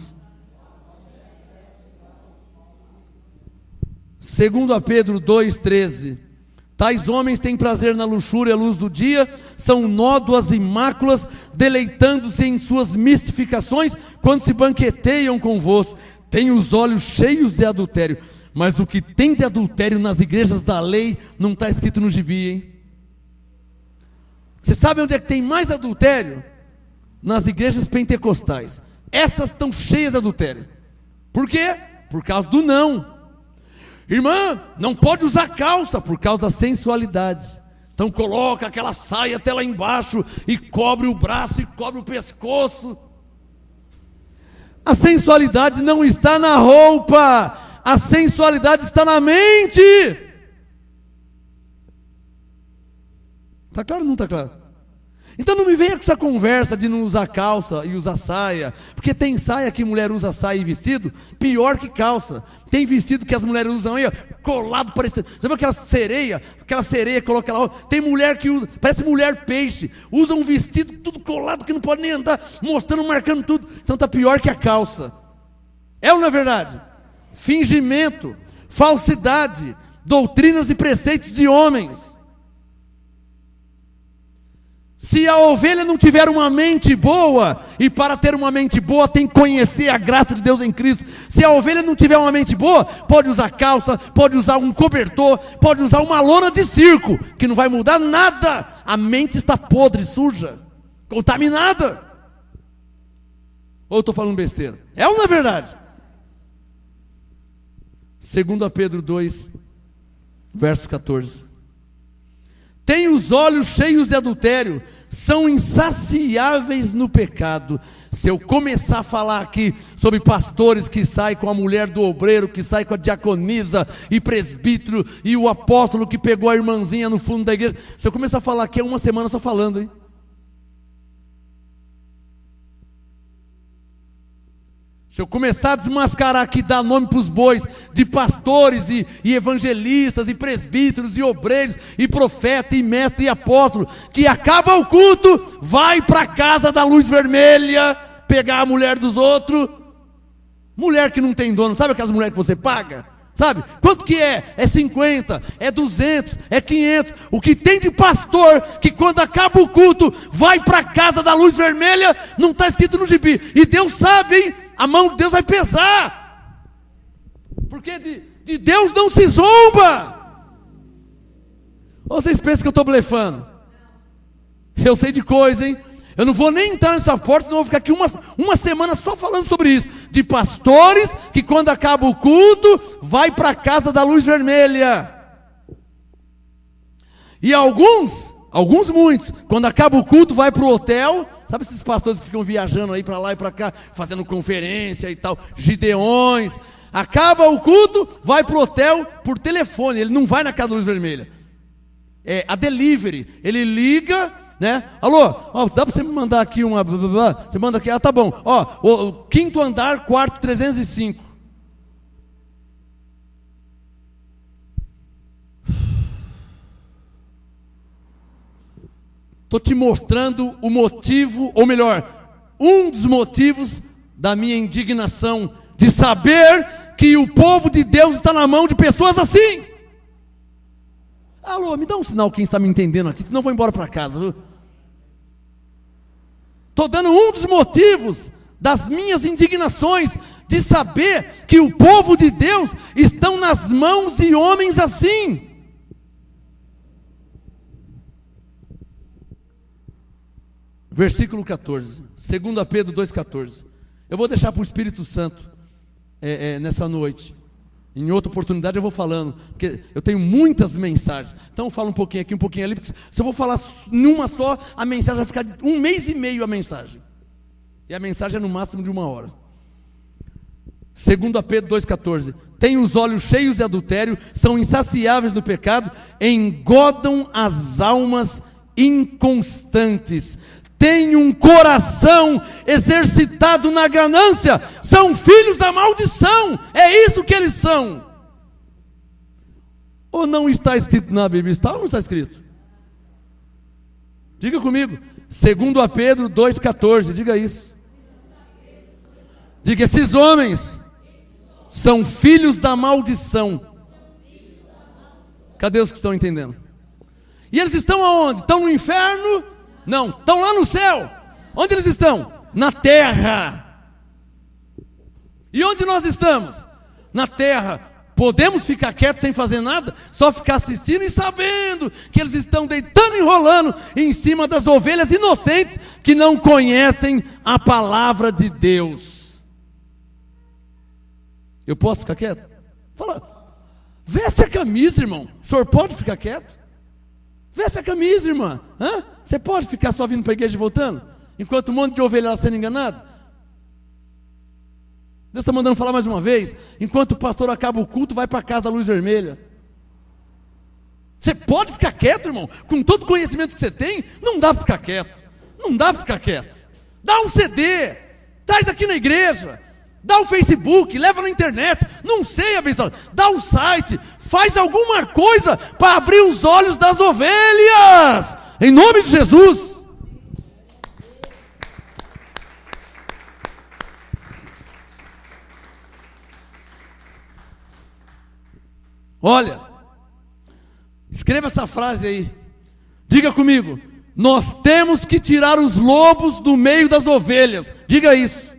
2 Pedro 2,13: tais homens têm prazer na luxúria à luz do dia, são nódoas e máculas, deleitando-se em suas mistificações, quando se banqueteiam convosco, têm os olhos cheios de adultério. Mas o que tem de adultério nas igrejas da lei não está escrito no gibi, hein? Você sabe onde é que tem mais adultério? Nas igrejas pentecostais. Essas estão cheias de adultério. Por quê? Por causa do não. Irmã, não pode usar calça, por causa da sensualidade. Então coloca aquela saia até lá embaixo e cobre o braço e cobre o pescoço. A sensualidade não está na roupa, a sensualidade está na mente. Está claro ou não está claro? Então não me venha com essa conversa de não usar calça e usar saia, porque tem saia que mulher usa saia e vestido pior que calça. Tem vestido que as mulheres usam aí, ó, colado parecendo. Você viu aquela sereia coloca lá, ó, tem mulher que usa, parece mulher peixe, usa um vestido tudo colado que não pode nem andar, mostrando, marcando tudo. Então está pior que a calça. É ou não é verdade? Fingimento, falsidade, doutrinas e preceitos de homens. Se a ovelha não tiver uma mente boa, e para ter uma mente boa tem que conhecer a graça de Deus em Cristo. Se a ovelha não tiver uma mente boa, pode usar calça, pode usar um cobertor, pode usar uma lona de circo, que não vai mudar nada. A mente está podre, suja, contaminada. Ou eu estou falando besteira? É ou não é verdade? 2 Pedro 2, verso 14. Tem os olhos cheios de adultério, são insaciáveis no pecado. Se eu começar a falar aqui sobre pastores que saem com a mulher do obreiro, que saem com a diaconisa e presbítero, e o apóstolo que pegou a irmãzinha no fundo da igreja, se eu começar a falar aqui, é uma semana só falando, hein? Se eu começar a desmascarar aqui, dar nome para os bois de pastores e evangelistas e presbíteros e obreiros e profeta e mestre e apóstolo, que acaba o culto, vai para a casa da luz vermelha, pegar a mulher dos outros, mulher que não tem dono, sabe aquelas mulheres que você paga? Sabe? Quanto que é? É 50, é 200, é 500. O que tem de pastor que quando acaba o culto vai para a casa da luz vermelha, não está escrito no gibi. E Deus sabe, hein? A mão de Deus vai pesar, porque de Deus não se zomba. Ou vocês pensam que eu estou blefando? Eu sei de coisa, hein? Eu não vou nem entrar nessa porta, senão eu vou ficar aqui uma semana só falando sobre isso. De pastores que quando acaba o culto, vai para a casa da luz vermelha. E alguns muitos, quando acaba o culto, vai para o hotel. Sabe esses pastores que ficam viajando aí para lá e para cá, fazendo conferência e tal, gideões. Acaba o culto, vai para o hotel por telefone, ele não vai na casa da luz vermelha. É a delivery, ele liga, né? Alô, ó, dá para você me mandar aqui uma... Você manda aqui, tá bom. Ó, o quinto andar, quarto 305. Estou te mostrando o motivo, ou melhor, um dos motivos da minha indignação, de saber que o povo de Deus está na mão de pessoas assim. Alô, me dá um sinal quem está me entendendo aqui, senão eu vou embora para casa, viu? Estou dando um dos motivos das minhas indignações, de saber que o povo de Deus estão nas mãos de homens assim. Versículo 14, 2 Pedro 2,14. Eu vou deixar para o Espírito Santo nessa noite. Em outra oportunidade eu vou falando, porque eu tenho muitas mensagens. Então eu falo um pouquinho aqui, um pouquinho ali, porque se eu vou falar numa só, a mensagem vai ficar de 1 mês e meio a mensagem. E a mensagem é no máximo de 1 hora. 2 Pedro 2,14. Têm os olhos cheios de adultério, são insaciáveis no pecado, engodam as almas inconstantes. Tem um coração exercitado na ganância, são filhos da maldição, é isso que eles são. Ou não está escrito na Bíblia? Está ou não está escrito? Diga comigo, 2 Pedro 2,14, diga isso. Diga, esses homens são filhos da maldição. Cadê os que estão entendendo? E eles estão aonde? Estão no inferno? Não, estão lá no céu. Onde eles estão? Na terra. E onde nós estamos? Na terra. Podemos ficar quietos sem fazer nada? Só ficar assistindo e sabendo que eles estão deitando e enrolando em cima das ovelhas inocentes que não conhecem a palavra de Deus. Eu posso ficar quieto? Fala, veste a camisa, irmão. O senhor pode ficar quieto? Veste a camisa, irmã. Hã? Você pode ficar só vindo para a igreja e voltando? Enquanto um monte de ovelha está sendo enganado? Deus está mandando falar mais uma vez. Enquanto o pastor acaba o culto, vai para a casa da luz vermelha. Você pode ficar quieto, irmão? Com todo o conhecimento que você tem, não dá para ficar quieto. Não dá para ficar quieto. Dá um CD, traz aqui na igreja. Dá o Facebook, leva na internet, não sei, abençoado, dá o site, faz alguma coisa para abrir os olhos das ovelhas, em nome de Jesus. Olha, escreva essa frase aí, diga comigo, nós temos que tirar os lobos do meio das ovelhas, diga isso.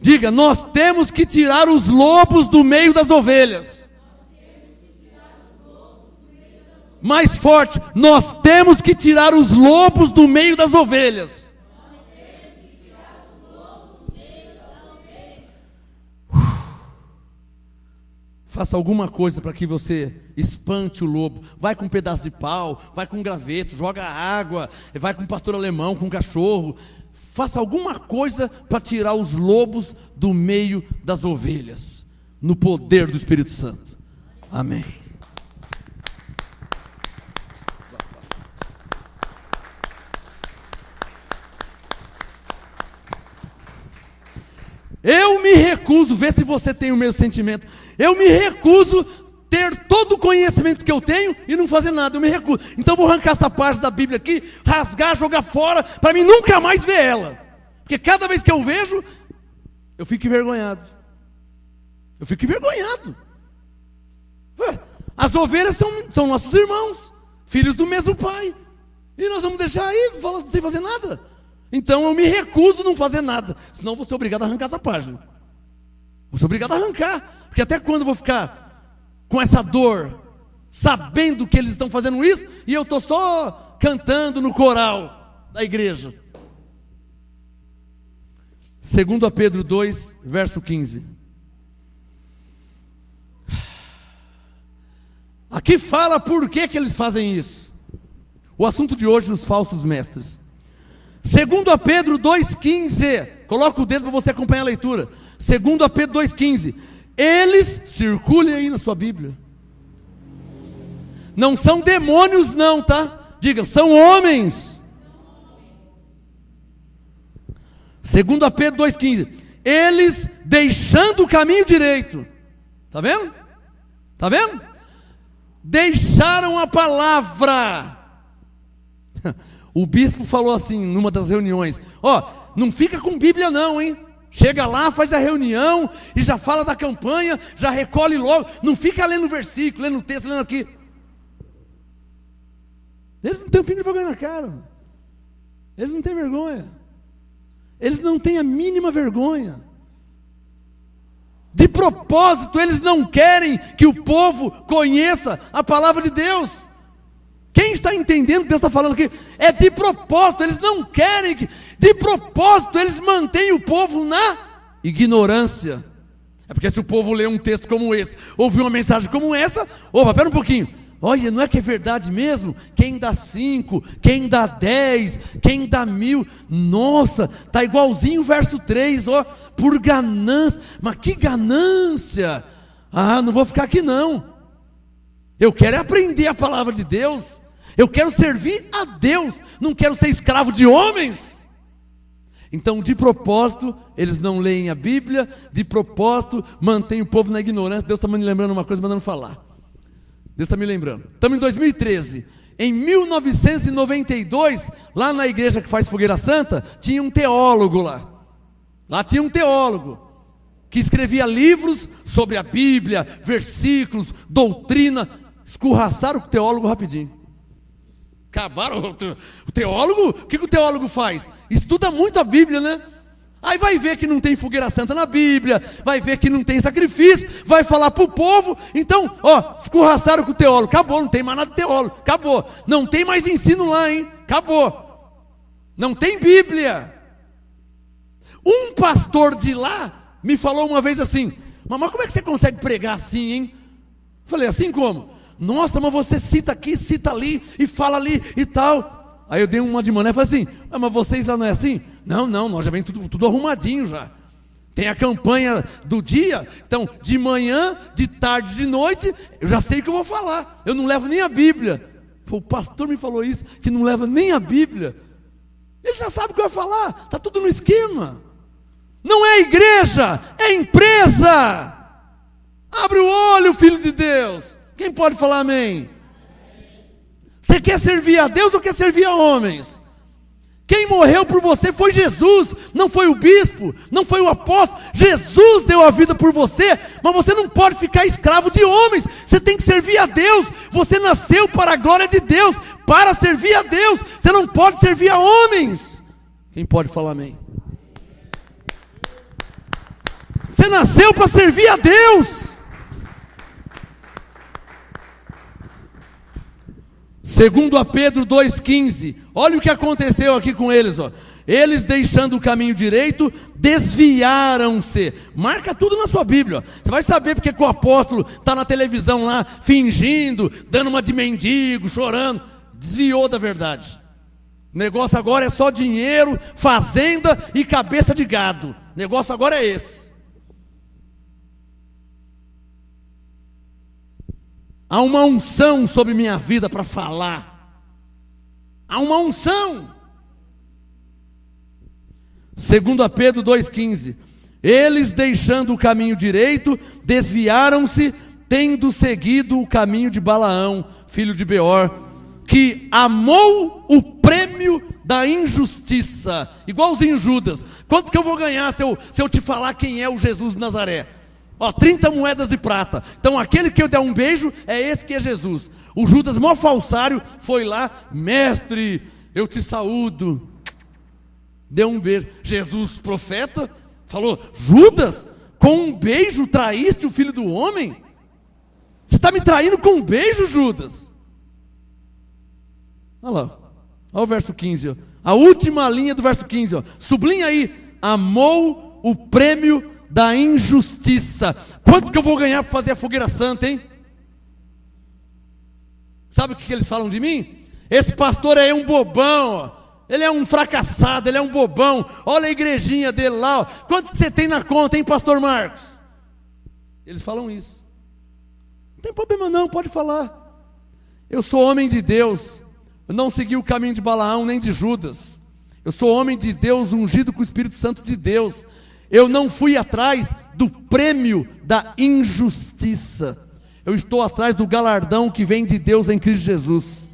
Diga, nós temos que tirar os lobos do meio das ovelhas. Mais forte, nós temos que tirar os lobos do meio das ovelhas. Faça alguma coisa para que você espante o lobo. Vai com um pedaço de pau, vai com um graveto, joga água, vai com um pastor alemão, com um cachorro. Faça alguma coisa para tirar os lobos do meio das ovelhas, no poder do Espírito Santo. Amém. Eu me recuso, vê se você tem o mesmo sentimento. Eu me recuso ter todo o conhecimento que eu tenho e não fazer nada, eu me recuso. Então eu vou arrancar essa parte da Bíblia aqui, rasgar, jogar fora, para mim nunca mais ver ela. Porque cada vez que eu vejo, eu fico envergonhado. Eu fico envergonhado. As ovelhas são nossos irmãos, filhos do mesmo pai. E nós vamos deixar aí, sem fazer nada. Então eu me recuso a não fazer nada. Senão eu vou ser obrigado a arrancar essa página. Vou ser obrigado a arrancar. Porque até quando eu vou ficar com essa dor sabendo que eles estão fazendo isso, e eu estou só cantando no coral da igreja. 2 Pedro 2, verso 15. Aqui fala por que eles fazem isso. O assunto de hoje, os falsos mestres. 2 Pedro 2,15. Coloca o dedo para você acompanhar a leitura. 2 Pedro 2,15. Eles, circulem aí na sua Bíblia. Não são demônios não, tá? Diga, são homens. 2 Pedro 2,15. Eles deixando o caminho direito. Está vendo? Está vendo? Deixaram a palavra. O bispo falou assim numa das reuniões: não fica com Bíblia não, hein? Chega lá, faz a reunião e já fala da campanha, já recolhe logo. Não fica lendo o versículo, lendo o texto, lendo aqui. Eles não têm um pingo de vergonha na cara. Eles não têm vergonha. Eles não têm a mínima vergonha. De propósito, eles não querem que o povo conheça a palavra de Deus. Quem está entendendo o que Deus está falando aqui? É de propósito, eles não querem que... De propósito, eles mantêm o povo na ignorância. É porque se o povo lê um texto como esse, ouvir uma mensagem como essa, pera um pouquinho. Olha, não é que é verdade mesmo? Quem dá 5, quem dá 10, quem dá 1000, nossa, está igualzinho o verso 3, por ganância. Mas que ganância! Não vou ficar aqui não. Eu quero aprender a palavra de Deus. Eu quero servir a Deus. Não quero ser escravo de homens. Então, de propósito, eles não leem a Bíblia. De propósito, mantêm o povo na ignorância. Deus está me lembrando uma coisa, mandando falar. Deus está me lembrando. Estamos em 2013. Em 1992, lá na igreja que faz Fogueira Santa, tinha um teólogo lá. Lá tinha um teólogo que escrevia livros sobre a Bíblia, versículos, doutrina. Escorraçaram o teólogo rapidinho. Acabaram o teólogo. O que o teólogo faz? Estuda muito a Bíblia, né? Aí vai ver que não tem fogueira santa na Bíblia, vai ver que não tem sacrifício, vai falar para o povo. Então, escorraçaram com o teólogo. Acabou, não tem mais nada de teólogo. Acabou. Não tem mais ensino lá, hein? Acabou. Não tem Bíblia. Um pastor de lá me falou uma vez assim: mas como é que você consegue pregar assim, hein? Falei, assim como? Nossa, mas você cita aqui, cita ali, e fala ali e tal. Aí eu dei uma de mané e falei assim: mas vocês lá não é assim? Não, nós já vem tudo arrumadinho já. Tem a campanha do dia, então de manhã, de tarde, de noite, eu já sei o que eu vou falar. Eu não levo nem a Bíblia. O pastor me falou isso, que não leva nem a Bíblia. Ele já sabe o que vai falar, está tudo no esquema. Não é igreja, é empresa. Abre o olho, filho de Deus. Quem pode falar amém? Você quer servir a Deus ou quer servir a homens? Quem morreu por você foi Jesus, não foi o bispo, não foi o apóstolo. Jesus deu a vida por você, mas você não pode ficar escravo de homens. Você tem que servir a Deus. Você nasceu para a glória de Deus, para servir a Deus. Você não pode servir a homens. Quem pode falar amém? Você nasceu para servir a Deus. 2 Pedro 2,15. Olha o que aconteceu aqui com eles. Eles, deixando o caminho direito, desviaram-se. Marca tudo na sua Bíblia. Você vai saber porque que o apóstolo está na televisão lá, fingindo, dando uma de mendigo, chorando. Desviou da verdade. O negócio agora é só dinheiro, fazenda e cabeça de gado. O negócio agora é esse. Há uma unção sobre minha vida para falar. Há uma unção. 2 Pedro 2,15. Eles, deixando o caminho direito, desviaram-se, tendo seguido o caminho de Balaão, filho de Beor, que amou o prêmio da injustiça. Igualzinho Judas. Quanto que eu vou ganhar se eu te falar quem é o Jesus de Nazaré? 30 moedas de prata. Então aquele que eu der um beijo, é esse que é Jesus. O Judas, maior falsário, foi lá: mestre, eu te saúdo. Deu um beijo. Jesus, profeta, falou: Judas, com um beijo traíste o filho do homem? Você está me traindo com um beijo, Judas? Olha lá, olha o verso 15, ó. A última linha do verso 15, ó. Sublinha aí: amou o prêmio da injustiça. Quanto que eu vou ganhar para fazer a fogueira santa, hein? Sabe o que eles falam de mim? Esse pastor é um bobão, ó. Ele é um fracassado, ele é um bobão. Olha a igrejinha dele lá, ó. Quanto que você tem na conta, hein, pastor Marcos? Eles falam isso. Não tem problema não, pode falar. Eu sou homem de Deus. Eu não segui o caminho de Balaão nem de Judas. Eu sou homem de Deus, ungido com o Espírito Santo de Deus. Eu não fui atrás do prêmio da injustiça. Eu estou atrás do galardão que vem de Deus em Cristo Jesus.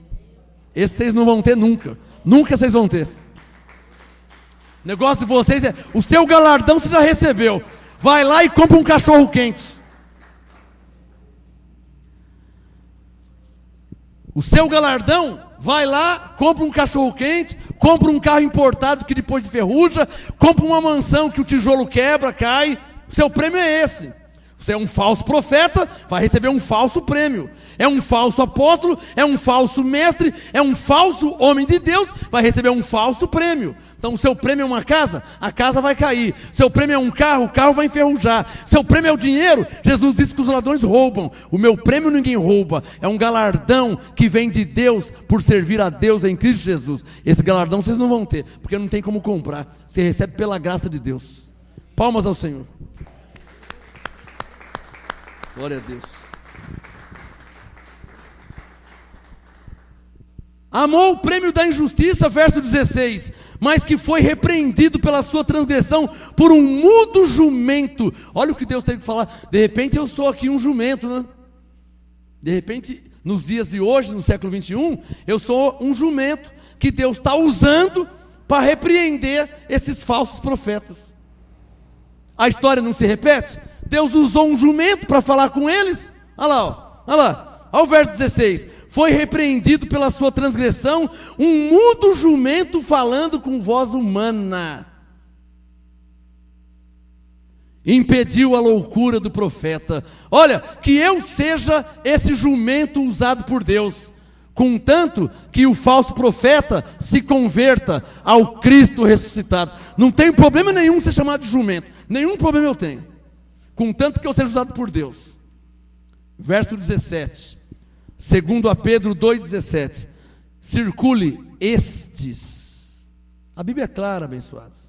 Esse vocês não vão ter nunca. Nunca vocês vão ter. O negócio de vocês é: o seu galardão você já recebeu. Vai lá e compra um cachorro quente. O seu galardão, vai lá, compra um cachorro quente, compra um carro importado que depois enferruja, compra uma mansão que o tijolo quebra, cai. O seu prêmio é esse. Você é um falso profeta, vai receber um falso prêmio. É um falso apóstolo, é um falso mestre, é um falso homem de Deus, vai receber um falso prêmio. Então o seu prêmio é uma casa, a casa vai cair. Seu prêmio é um carro, o carro vai enferrujar. Seu prêmio é o dinheiro, Jesus disse que os ladrões roubam. O meu prêmio ninguém rouba, é um galardão que vem de Deus por servir a Deus em Cristo Jesus. Esse galardão vocês não vão ter, porque não tem como comprar. Você recebe pela graça de Deus. Palmas ao Senhor. Glória a Deus. Amou o prêmio da injustiça, verso 16, mas que foi repreendido pela sua transgressão por um mudo jumento. Olha o que Deus tem que falar. De repente eu sou aqui um jumento, né? De repente, nos dias de hoje, no século 21, eu sou um jumento que Deus está usando para repreender esses falsos profetas. A história não se repete? Deus usou um jumento para falar com eles. Olha lá, ó. Olha lá. Olha o verso 16. Foi repreendido pela sua transgressão um mudo jumento falando com voz humana. Impediu a loucura do profeta. Olha, que eu seja esse jumento usado por Deus, contanto que o falso profeta se converta ao Cristo ressuscitado. Não tem problema nenhum ser chamado de jumento. Nenhum problema eu tenho. Contanto que eu seja usado por Deus. Verso 17. Segundo a Pedro 2,17. Circule estes. A Bíblia é clara, abençoados.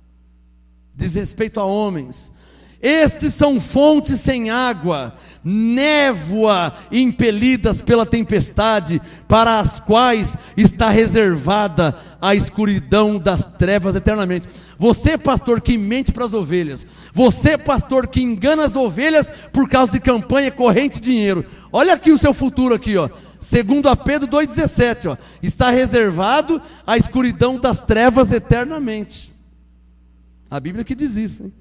Diz respeito a homens. Estes são fontes sem água, névoa impelidas pela tempestade, para as quais está reservada a escuridão das trevas eternamente. Você, pastor, que mente para as ovelhas, você, pastor, que engana as ovelhas por causa de campanha, corrente, dinheiro, olha aqui o seu futuro aqui, ó. Segundo a Pedro 2,17, ó, está reservado a escuridão das trevas eternamente. A Bíblia que diz isso, hein?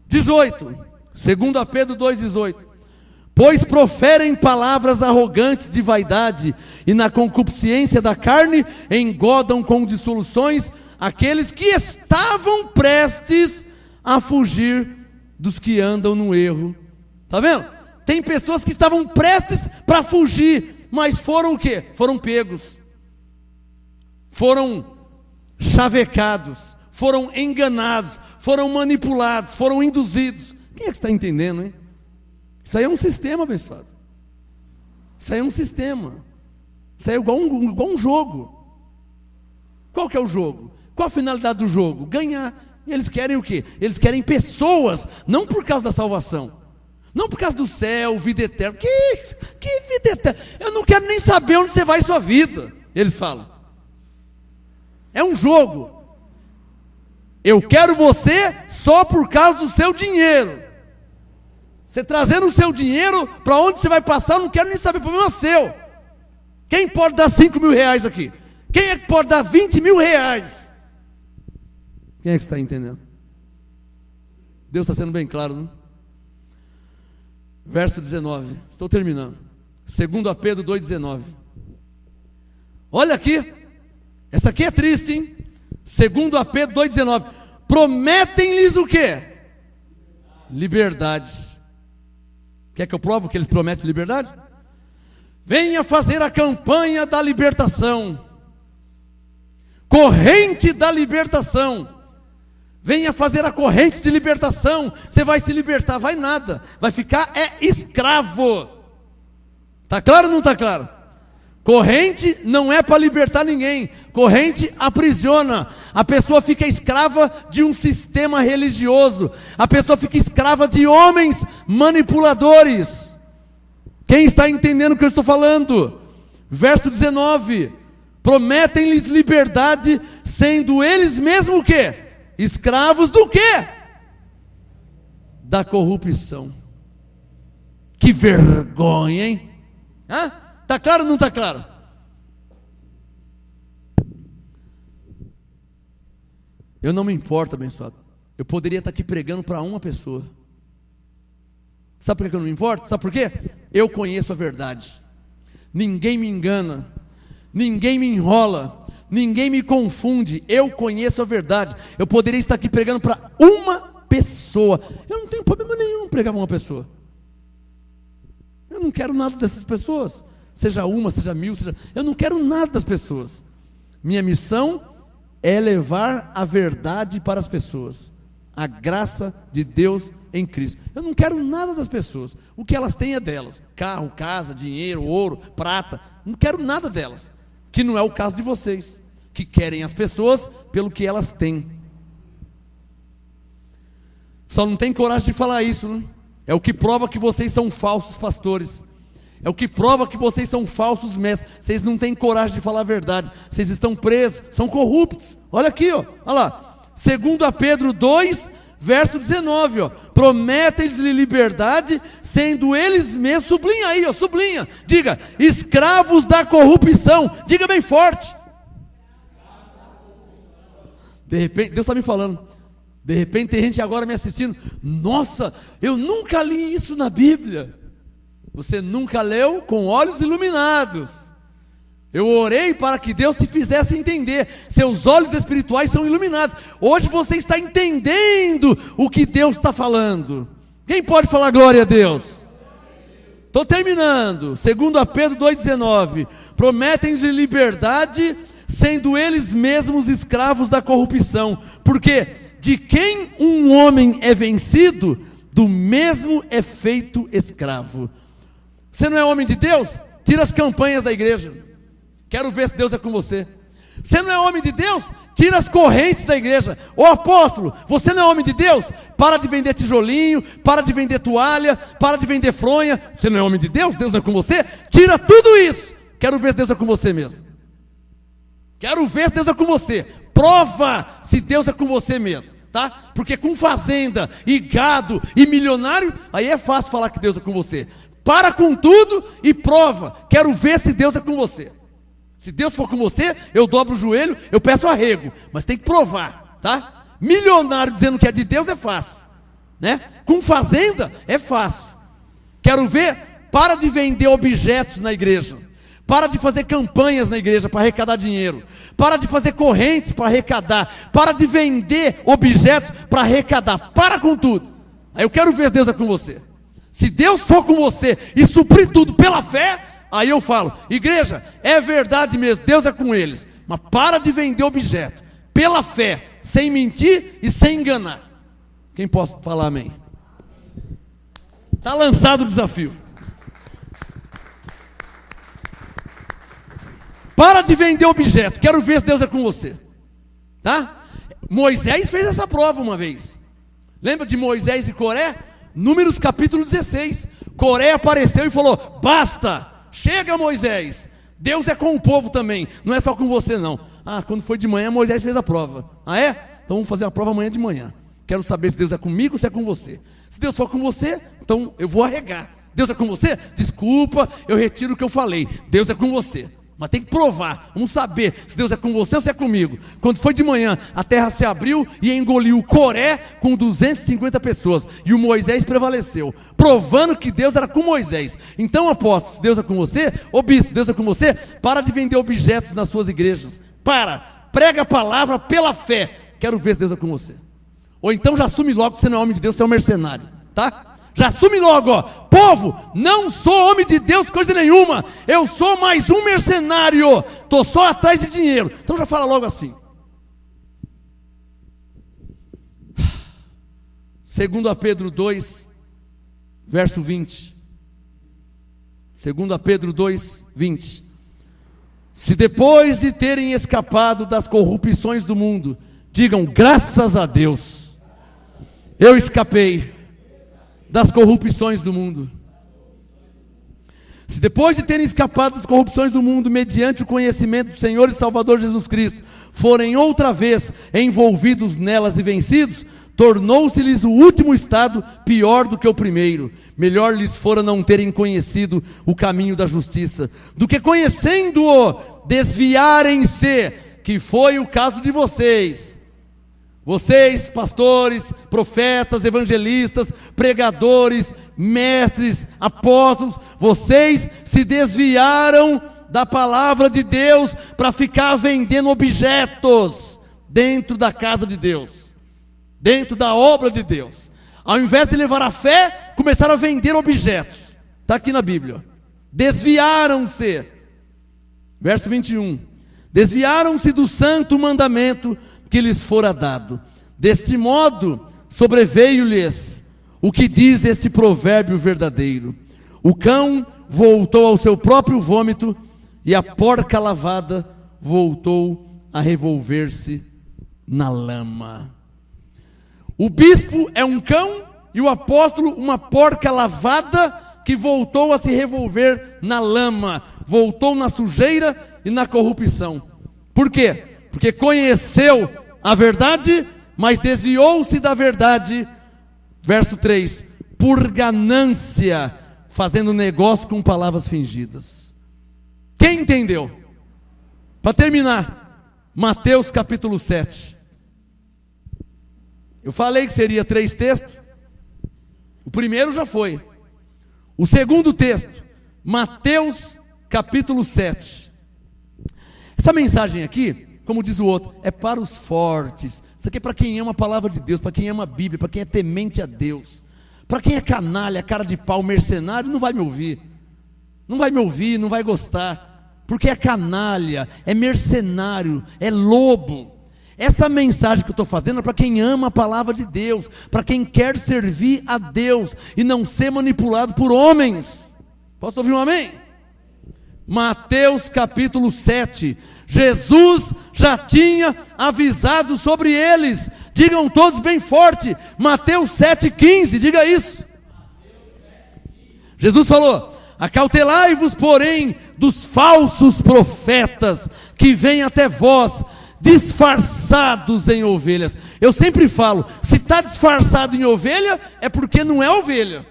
18, segundo a Pedro 2,18. Pois proferem palavras arrogantes de vaidade, e na concupiscência da carne engodam com dissoluções aqueles que estavam prestes a fugir dos que andam no erro. Está vendo? Tem pessoas que estavam prestes para fugir, mas foram o quê? Foram pegos, foram chavecados, foram enganados, foram manipulados, foram induzidos. Quem é que está entendendo, hein? Isso aí é um sistema, abençoado. Isso aí é um sistema. Isso aí é igual um jogo. Qual que é o jogo? Qual a finalidade do jogo? Ganhar. E eles querem o quê? Eles querem pessoas, não por causa da salvação, não por causa do céu, vida eterna. Que vida eterna? Eu não quero nem saber onde você vai sua vida. Eles falam. É um jogo. Eu quero você só por causa do seu dinheiro. Você trazendo o seu dinheiro, para onde você vai passar, eu não quero nem saber, problema seu. Quem pode dar 5 mil reais aqui? Quem é que pode dar 20 mil reais? Quem é que está entendendo? Deus está sendo bem claro, não? Verso 19, estou terminando. Segundo a Pedro 2,19. Olha aqui, essa aqui é triste, hein? Segundo a Pedro 2,19. Prometem-lhes o quê? Liberdade. Quer que eu prove que eles prometem liberdade? Venha fazer a campanha da libertação. Corrente da libertação. Venha fazer a corrente de libertação. Você vai se libertar, vai nada. Vai ficar escravo. Está claro ou não está claro? Corrente não é para libertar ninguém. Corrente aprisiona. A pessoa fica escrava de um sistema religioso. A pessoa fica escrava de homens manipuladores. Quem está entendendo o que eu estou falando? Verso 19. Prometem-lhes liberdade, sendo eles mesmos o quê? Escravos do quê? Da corrupção. Que vergonha, hein? Está claro ou não está claro? Eu não me importo, abençoado. Eu poderia estar aqui pregando para uma pessoa. Sabe por que eu não me importo? Sabe por quê? Eu conheço a verdade. Ninguém me engana. Ninguém me enrola. Ninguém me confunde. Eu conheço a verdade. Eu poderia estar aqui pregando para uma pessoa. Eu não tenho problema nenhum em pregar para uma pessoa. Eu não quero nada dessas pessoas. Seja uma, seja mil, eu não quero nada das pessoas. Minha missão é levar a verdade para as pessoas. A graça de Deus em Cristo. Eu não quero nada das pessoas. O que elas têm é delas. Carro, casa, dinheiro, ouro, prata. Não quero nada delas. Que não é o caso de vocês, que querem as pessoas pelo que elas têm. Só não tem coragem de falar isso, né? É o que prova que vocês são falsos pastores. É o que prova que vocês são falsos mestres. Vocês não têm coragem de falar a verdade. Vocês estão presos, são corruptos. Olha aqui, ó. Olha lá. 2 Pedro 2, verso 19, ó. Prometem-lhes liberdade, sendo eles mesmos, sublinha aí, ó, sublinha. Diga, escravos da corrupção. Diga bem forte. De repente, Deus está me falando. De repente tem gente agora me assistindo. Nossa, eu nunca li isso na Bíblia. Você nunca leu com olhos iluminados. Eu orei para que Deus te fizesse entender. Seus olhos espirituais são iluminados. Hoje você está entendendo o que Deus está falando. Quem pode falar glória a Deus? Estou terminando. 2 Pedro 2,19. Prometem-lhes liberdade, sendo eles mesmos escravos da corrupção. Porque de quem um homem é vencido, do mesmo é feito escravo. Você não é homem de Deus? Tira as campanhas da igreja. Quero ver se Deus é com você. Você não é homem de Deus? Tira as correntes da igreja. Ô apóstolo, você não é homem de Deus? Para de vender tijolinho, para de vender toalha, para de vender fronha. Você não é homem de Deus? Deus não é com você? Tira tudo isso. Quero ver se Deus é com você mesmo. Quero ver se Deus é com você. Prova se Deus é com você mesmo, tá? Porque com fazenda e gado e milionário, aí é fácil falar que Deus é com você. Para com tudo e prova. Quero ver se Deus é com você. Se Deus for com você, eu dobro o joelho, eu peço arrego. Mas tem que provar, tá? Milionário dizendo que é de Deus é fácil, né? Com fazenda é fácil. Quero ver, para de vender objetos na igreja. Para de fazer campanhas na igreja para arrecadar dinheiro. Para de fazer correntes para arrecadar. Para de vender objetos para arrecadar. Para com tudo. Aí eu quero ver se Deus é com você. Se Deus for com você e suprir tudo pela fé, aí eu falo, igreja, é verdade mesmo, Deus é com eles. Mas para de vender objeto, pela fé, sem mentir e sem enganar. Quem pode falar amém? Está lançado o desafio. Para de vender objeto, quero ver se Deus é com você. Tá? Moisés fez essa prova uma vez. Lembra de Moisés e Coré? Números capítulo 16. Coré apareceu e falou, basta, chega Moisés, Deus é com o povo também, não é só com você não. Ah, quando foi de manhã Moisés fez a prova. Ah é? Então vamos fazer a prova amanhã de manhã. Quero saber se Deus é comigo ou se é com você. Se Deus for com você, então eu vou arregar. Deus é com você? Desculpa, eu retiro o que eu falei. Deus é com você. Mas tem que provar, vamos saber se Deus é com você ou se é comigo. Quando foi de manhã, a terra se abriu e engoliu Coré com 250 pessoas. E o Moisés prevaleceu, provando que Deus era com Moisés. Então, apóstolo, se Deus é com você, ô bispo, Deus é com você, para de vender objetos nas suas igrejas. Prega a palavra pela fé. Quero ver se Deus é com você. Ou então já assume logo que você não é homem de Deus, você é um mercenário, tá? Já assume logo, ó. Povo, não sou homem de Deus, coisa nenhuma. Eu sou mais um mercenário. Estou só atrás de dinheiro. Então já fala logo assim. 2 Pedro 2, verso 20. 2 Pedro 2, 20. Se depois de terem escapado das corrupções do mundo, digam graças a Deus, eu escapei das corrupções do mundo. Se depois de terem escapado das corrupções do mundo, mediante o conhecimento do Senhor e Salvador Jesus Cristo, forem outra vez envolvidos nelas e vencidos, tornou-se-lhes o último estado pior do que o primeiro. Melhor lhes fora não terem conhecido o caminho da justiça, do que conhecendo-o, desviarem-se, que foi o caso de vocês. Vocês, pastores, profetas, evangelistas, pregadores, mestres, apóstolos, vocês se desviaram da palavra de Deus para ficar vendendo objetos dentro da casa de Deus, dentro da obra de Deus. Ao invés de levar a fé, começaram a vender objetos. Está aqui na Bíblia. Desviaram-se. Verso 21. Desviaram-se do santo mandamento que lhes fora dado. Deste modo, sobreveio-lhes o que diz esse provérbio verdadeiro: o cão voltou ao seu próprio vômito, e a porca lavada voltou a revolver-se na lama. O bispo é um cão e o apóstolo uma porca lavada que voltou a se revolver na lama, voltou na sujeira e na corrupção. Por quê? Porque conheceu a verdade, mas desviou-se da verdade. Verso 3: por ganância, fazendo negócio com palavras fingidas. Quem entendeu? Para terminar, Mateus capítulo 7. Eu falei que seria 3 textos. O primeiro já foi. O segundo texto, Mateus capítulo 7. Essa mensagem aqui, como diz o outro, é para os fortes. Isso aqui é para quem ama a palavra de Deus, para quem ama a Bíblia, para quem é temente a Deus. Para quem é canalha, cara de pau, mercenário, não vai me ouvir. Não vai me ouvir, não vai gostar. Porque é canalha, é mercenário, é lobo. Essa mensagem que eu estou fazendo é para quem ama a palavra de Deus, para quem quer servir a Deus e não ser manipulado por homens. Posso ouvir um amém? Mateus capítulo 7. Jesus já tinha avisado sobre eles. Digam todos bem forte, Mateus 7,15, diga isso. Jesus falou: acautelai-vos, porém, dos falsos profetas que vêm até vós, disfarçados em ovelhas. Eu sempre falo, se está disfarçado em ovelha, é porque não é ovelha.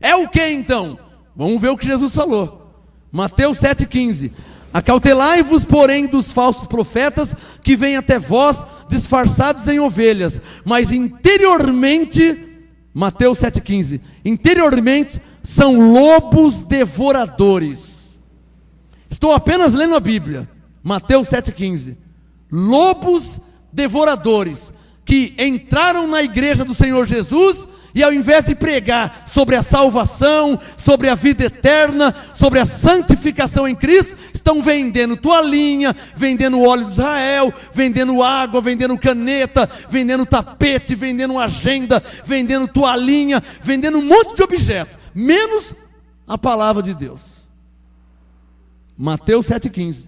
É o que então? Vamos ver o que Jesus falou. Mateus 7,15. Acautelai-vos, porém, dos falsos profetas que vêm até vós, disfarçados em ovelhas, mas interiormente, Mateus 7,15, interiormente são lobos devoradores. Estou apenas lendo a Bíblia. Mateus 7,15. Lobos devoradores que entraram na igreja do Senhor Jesus e, ao invés de pregar sobre a salvação, sobre a vida eterna, sobre a santificação em Cristo, estão vendendo toalhinha, vendendo óleo de Israel, vendendo água, vendendo caneta, vendendo tapete, vendendo agenda, vendendo toalhinha, vendendo um monte de objeto, menos a palavra de Deus. Mateus 7,15.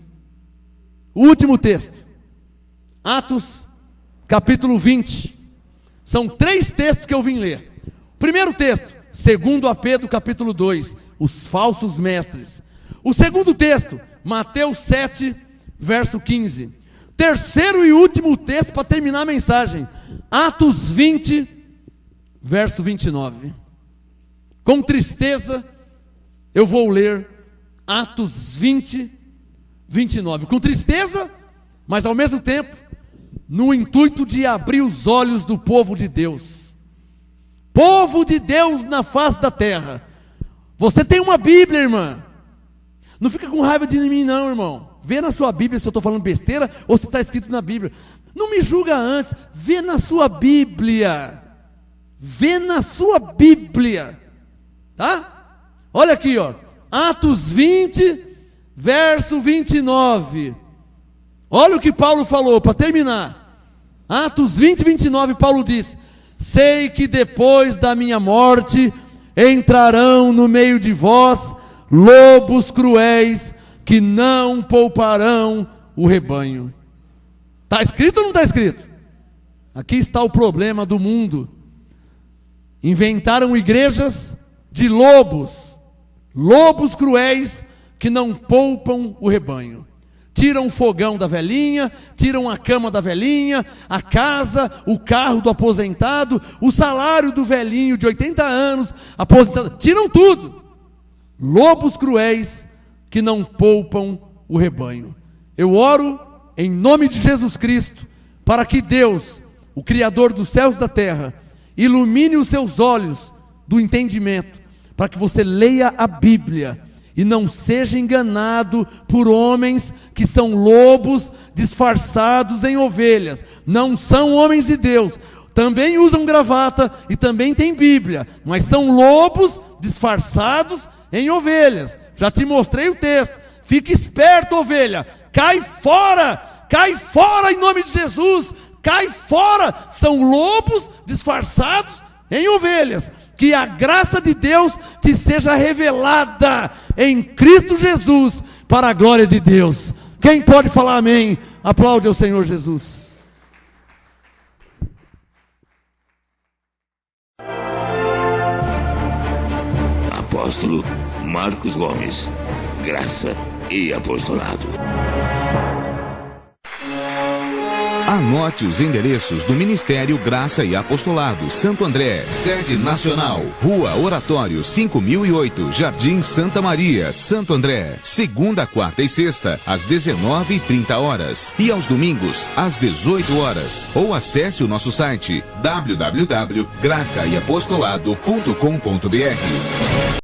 O último texto, Atos capítulo 20. São 3 textos que eu vim ler. Primeiro texto, 2 Pedro capítulo 2, os falsos mestres. O segundo texto, Mateus 7, verso 15. Terceiro e último texto para terminar a mensagem, Atos 20, verso 29. Com tristeza eu vou ler Atos 20, 29. Com tristeza, mas ao mesmo tempo no intuito de abrir os olhos do povo de Deus. Povo de Deus na face da terra. Você tem uma Bíblia, irmã. Não fica com raiva de mim não, irmão. Vê na sua Bíblia se eu estou falando besteira ou se está escrito na Bíblia. Não me julga antes. Vê na sua Bíblia. Vê na sua Bíblia, tá? Olha aqui, ó, Atos 20, verso 29. Olha o que Paulo falou, para terminar. Atos 20, 29, Paulo diz: sei que depois da minha morte entrarão no meio de vós lobos cruéis que não pouparão o rebanho. Está escrito ou não está escrito? Aqui está o problema do mundo. Inventaram igrejas de lobos, lobos cruéis que não poupam o rebanho. Tiram o fogão da velhinha, tiram a cama da velhinha, a casa, o carro do aposentado, o salário do velhinho de 80 anos, aposentado, tiram tudo. Lobos cruéis que não poupam o rebanho. Eu oro em nome de Jesus Cristo, para que Deus, o Criador dos céus e da terra, ilumine os seus olhos do entendimento, para que você leia a Bíblia e não seja enganado por homens que são lobos disfarçados em ovelhas. Não são homens de Deus, também usam gravata e também tem Bíblia, mas são lobos disfarçados em ovelhas. Já te mostrei o texto. Fique esperto, ovelha, cai fora em nome de Jesus, cai fora. São lobos disfarçados em ovelhas. Que a graça de Deus te seja revelada em Cristo Jesus, para a glória de Deus. Quem pode falar amém? Aplaude ao Senhor Jesus. Apóstolo Marcos Gomes, graça e apostolado. Anote os endereços do Ministério Graça e Apostolado Santo André, sede nacional, Rua Oratório 5008, Jardim Santa Maria, Santo André, segunda, quarta e sexta, às 19h30, e aos domingos, às 18h. Ou acesse o nosso site www.gracaeapostolado.com.br.